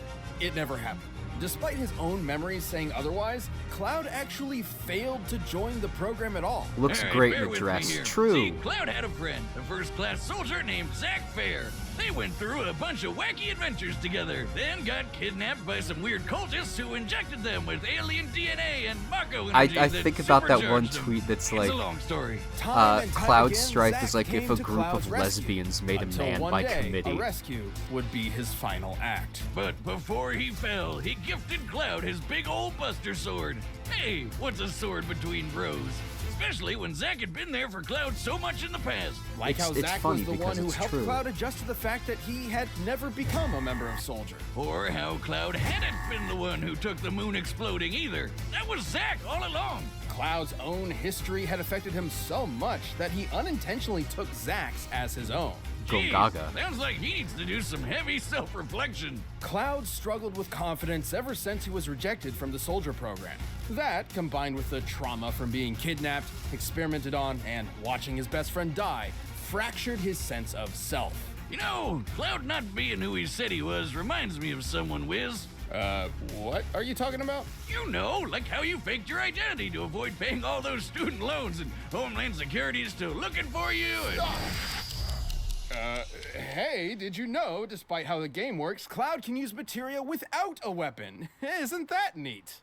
it never happened. Despite his own memories saying otherwise, Cloud actually failed to join the program at all. Looks All right, great bear in the with me dress. here. True. See, Cloud had a friend, a first-class soldier named Zack Fair. They went through a bunch of wacky adventures together, then got kidnapped by some weird cultists who injected them with alien DNA and Mako energy I that think about that one supercharged them. tweet that's It's like, a long story. Time and time Cloud again, Strife Zack is like if came a to group Cloud's of rescue, lesbians made a until man one by day, committee. A rescue would be his final act. But before he fell, he gifted Cloud his big old Buster Sword. Hey, what's a sword between bros? Especially when Zack had been there for Cloud so much in the past. Like how It's Zack funny was the because one who it's helped true. Cloud adjust to the fact that he had never become a member of Soldier. Or how Cloud hadn't been the one who took the moon exploding either. That was Zack all along. Cloud's own history had affected him so much that he unintentionally took Zack's as his own. Go Jeez, Gaga. Sounds like he needs to do some heavy self-reflection. Cloud struggled with confidence ever since he was rejected from the Soldier program. That, combined with the trauma from being kidnapped, experimented on, and watching his best friend die, fractured his sense of self. You know, Cloud not being who he said he was reminds me of someone, Wiz. What are you talking about? You know, like how you faked your identity to avoid paying all those student loans and Homeland Security is still looking for you and... Hey, did you know, despite how the game works, Cloud can use materia without a weapon? Isn't that neat?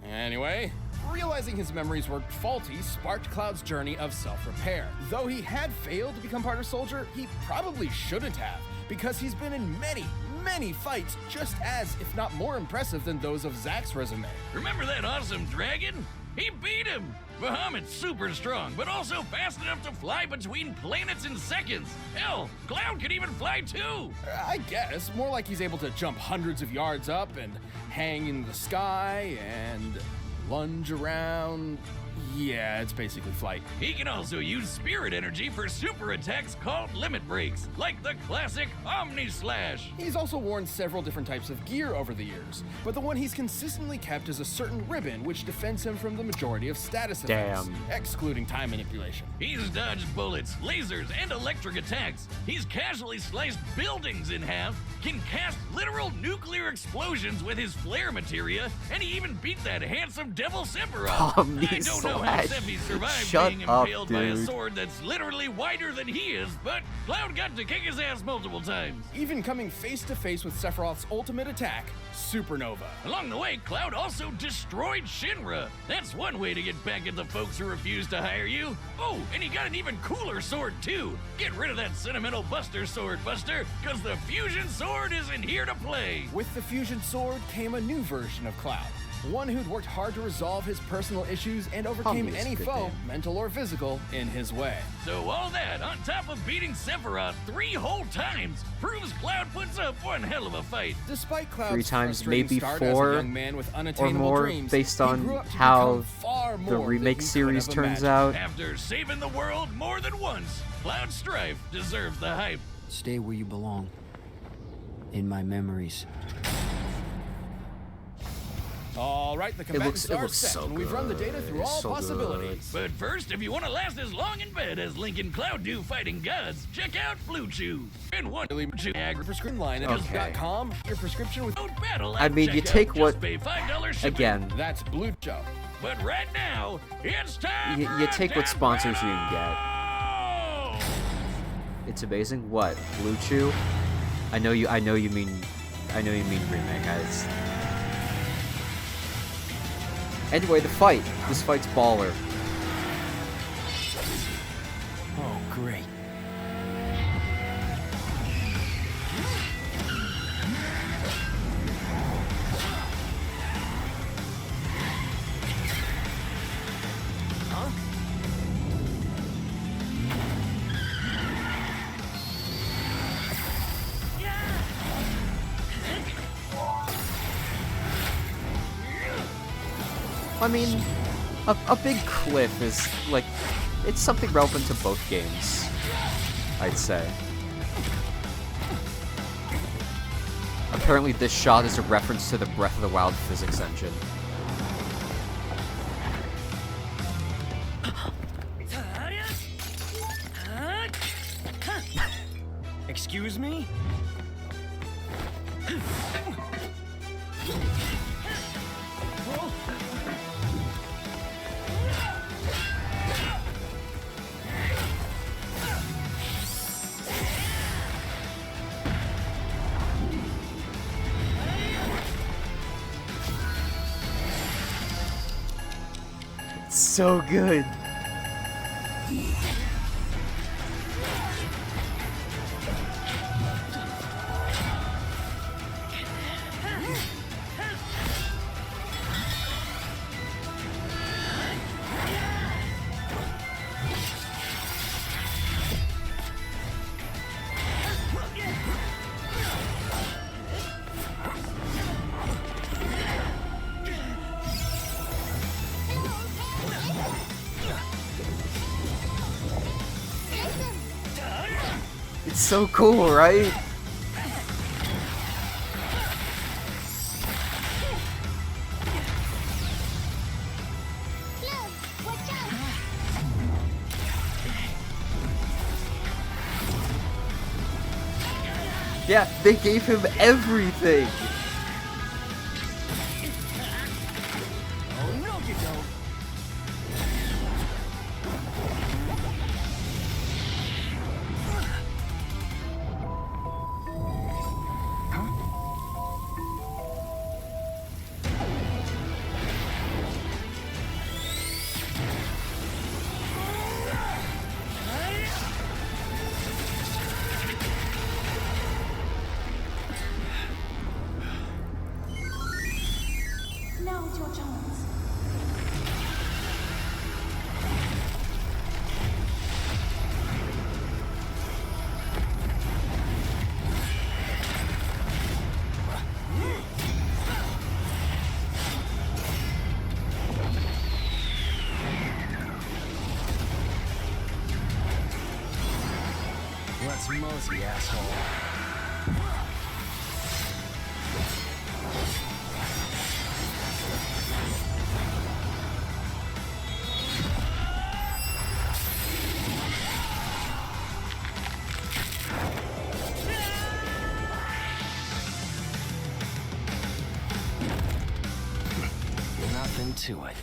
Anyway, realizing his memories were faulty sparked Cloud's journey of self-repair. Though he had failed to become part of Soldier, he probably shouldn't have, because he's been in many fights just as, if not more impressive than those of Zack's resume. Remember that awesome dragon? He beat him! Bahamut's super strong, but also fast enough to fly between planets in seconds. Hell, Cloud can even fly too! I guess. More like he's able to jump hundreds of yards up and hang in the sky and lunge around. Yeah, it's basically flight. He can also use spirit energy for super attacks called limit breaks, like the classic Omni Slash. He's also worn several different types of gear over the years, but the one he's consistently kept is a certain ribbon which defends him from the majority of status effects, excluding time manipulation. He's dodged bullets, lasers, and electric attacks. He's casually sliced buildings in half, can cast literal nuclear explosions with his flare materia, and he even beat that handsome Devil Sephiroth. I don't know how Sephi survived being impaled by a sword that's literally wider than he is, but Cloud got to kick his ass multiple times. Even coming face to face with Sephiroth's ultimate attack, Supernova. Along the way, Cloud also destroyed Shinra. That's one way to get back at the folks who refused to hire you. Oh, and he got an even cooler sword too. Get rid of that sentimental Buster sword, Buster, because the Fusion Sword isn't here to play. With the Fusion Sword came a new version of Cloud. One who'd worked hard to resolve his personal issues and overcame any foe, mental or physical, in his way. So all that, on top of beating Sephiroth 3 whole times, proves Cloud puts up one hell of a fight. Despite Cloud's 3 times, frustrating maybe start 4 as a young man with or unattainable more, dreams, based he on grew up to how become far more the than remake he could series have turns imagined. out. After saving the world more than once, Cloud Strife deserves the hype. Stay where you belong. In my memories. All right, the combatants are set, so and we've run the data through all so possibilities. But first, if you want to last as long in bed as Link and Cloud do fighting gods, check out Blue Chew. And one prescription line at .com. Your prescription with battle. I mean, you take what again. That's Blue Chew. But right now, it's time. You take what sponsors you can get. It's amazing. What Blue Chew? I know you mean remake. Anyway, the fight. This fight's baller. Oh, great. I mean, a big cliff is, like, it's something relevant to both games, I'd say. Apparently this shot is a reference to the Breath of the Wild physics engine. Excuse me? So good. so cool, right? Yeah, they gave him everything. Oh, no, you don't. Now it's your chance. Let's mosey, asshole. Nothing to it.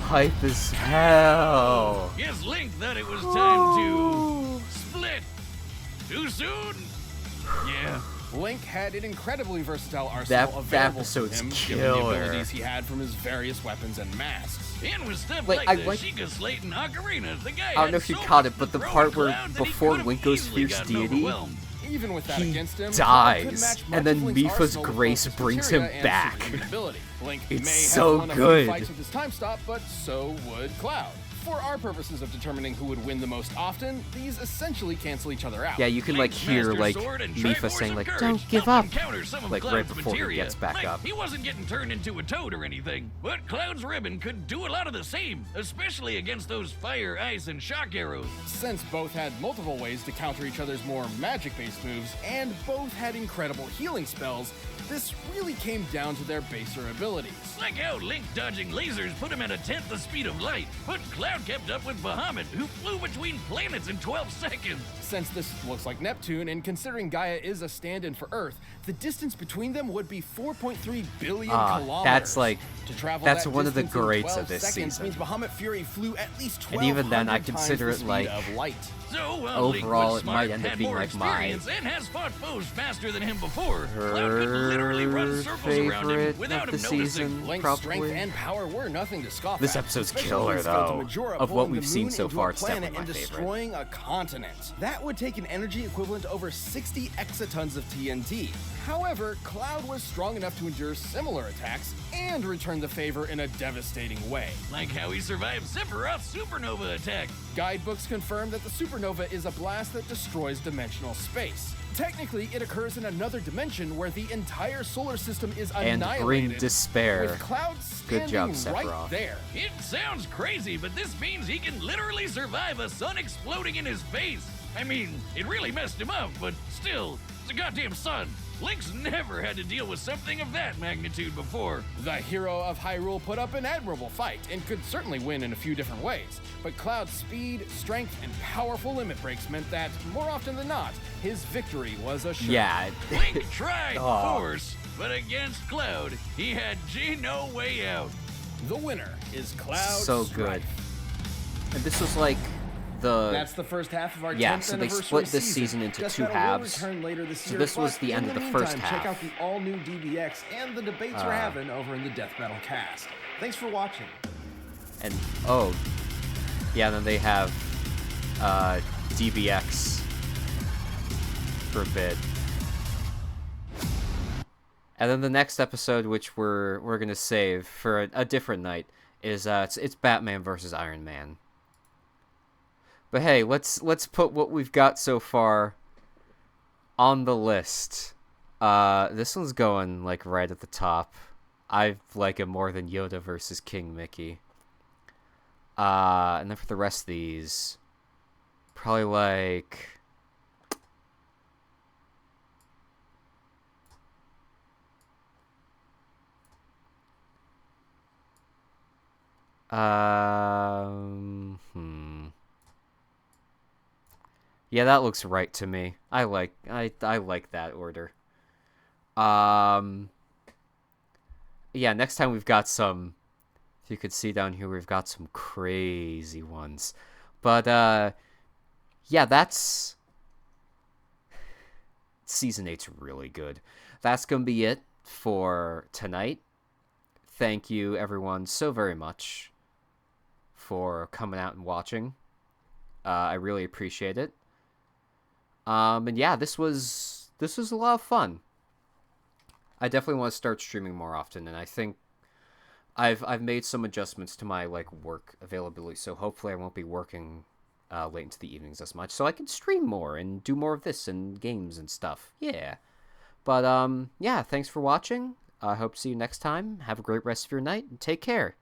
Hype as hell. Guess Link thought it was time to split. Too soon? Yeah. Link had an incredibly versatile arsenal That available to episode's him, given the killer. abilities he had from his various weapons and masks. And with stuff Like, like, I the like- Sheikah Slate and Ocarina, the guy I don't know had if you so caught much it, but to the throw part at where Cloud that he before could've Link goes easily fierce gotten deity, overwhelmed. Even with that he against him, Cloud couldn't dies, match much and then of Link's Mipha's arsenal with grace both brings materia him and back. superhuman ability. Link It's may so have won a good. few fights with his time stop, but so would Cloud. For our purposes of determining who would win the most often, these essentially cancel each other out. Yeah, you can like Link's hear Master like Sword and Mipha Triforce saying of like, Courage "Don't give helped up," him counter some of like right Cloud's before he materia. gets back Like, up. He wasn't getting turned into a toad or anything, but Cloud's ribbon could do a lot of the same, especially against those fire, ice, and shock arrows. Since both had multiple ways to counter each other's more magic-based moves, and both had incredible healing spells, this really came down to their baser abilities. Like how Link dodging lasers put him at a tenth the speed of light, but Cloud kept up with Bahamut, who flew between planets in 12 seconds. Since this looks like Neptune, and considering Gaia is a stand-in for Earth, the distance between them would be 4.3 billion kilometers. That's like, to travel that's that one of the distance in greats 12 of this seconds season. means Bahamut Fury flew at least 12 And even then, I consider it like, of light. So while Link overall, was it might smart, end up had being more like my experience, and has fought foes faster than him before, Cloud could literally run circles around him favorite without of him the noticing. season, Link's probably. strength and power were nothing to scoff This at. episode's especially killer, when Skeletal though. Majora Of what pulling we've the seen moon so into far, a it's definitely planet and my favorite. destroying a continent. That would take an energy equivalent to over 60 exatons of TNT. However, Cloud was strong enough to endure similar attacks and return the favor in a devastating way. Like how he survived Sephiroth's supernova attack. Guidebooks confirm that the supernova is a blast that destroys dimensional space. Technically, it occurs in another dimension where the entire solar system is And annihilated. bring despair. With Cloud Good standing job, right Sephiroth. there. It sounds crazy, but this means he can literally survive a sun exploding in his face. I mean, it really messed him up, but still, it's a goddamn sun. Link's never had to deal with something of that magnitude before. The hero of Hyrule put up an admirable fight and could certainly win in a few different ways. But Cloud's speed, strength, and powerful limit breaks meant that, more often than not, his victory was assured. Yeah. Link tried Aw. Force, but against Cloud, he had no way out. The winner is Cloud So good. Strife. And this was like the... That's the first half of our 10th Yeah, so they anniversary split this season into Death two Battle will halves. return later this So year, this was but the end in of the meantime, first Check half. out the all-new DBX and the debates we're having over in the Death Battle cast. Thanks for watching. And, oh. Yeah, then they have DBX for a bit. And then the next episode, which we're gonna save for a different night, is it's Batman versus Iron Man. But hey, let's put what we've got so far on the list. This one's going like right at the top. I like it more than Yoda versus King Mickey. And then for the rest of these, probably like Yeah, that looks right to me. I like that order. Um, yeah, next time we've got some. If you could see down here, we've got some crazy ones. But yeah, that's season 8's really good. That's gonna be it for tonight. Thank you everyone so very much for coming out and watching. I really appreciate it. And yeah, this was a lot of fun. I definitely want to start streaming more often, and I think I've made some adjustments to my work availability, so hopefully I won't be working late into the evenings as much, so I can stream more and do more of this and games and stuff. Yeah. But yeah, thanks for watching. I hope to see you next time. Have a great rest of your night and take care.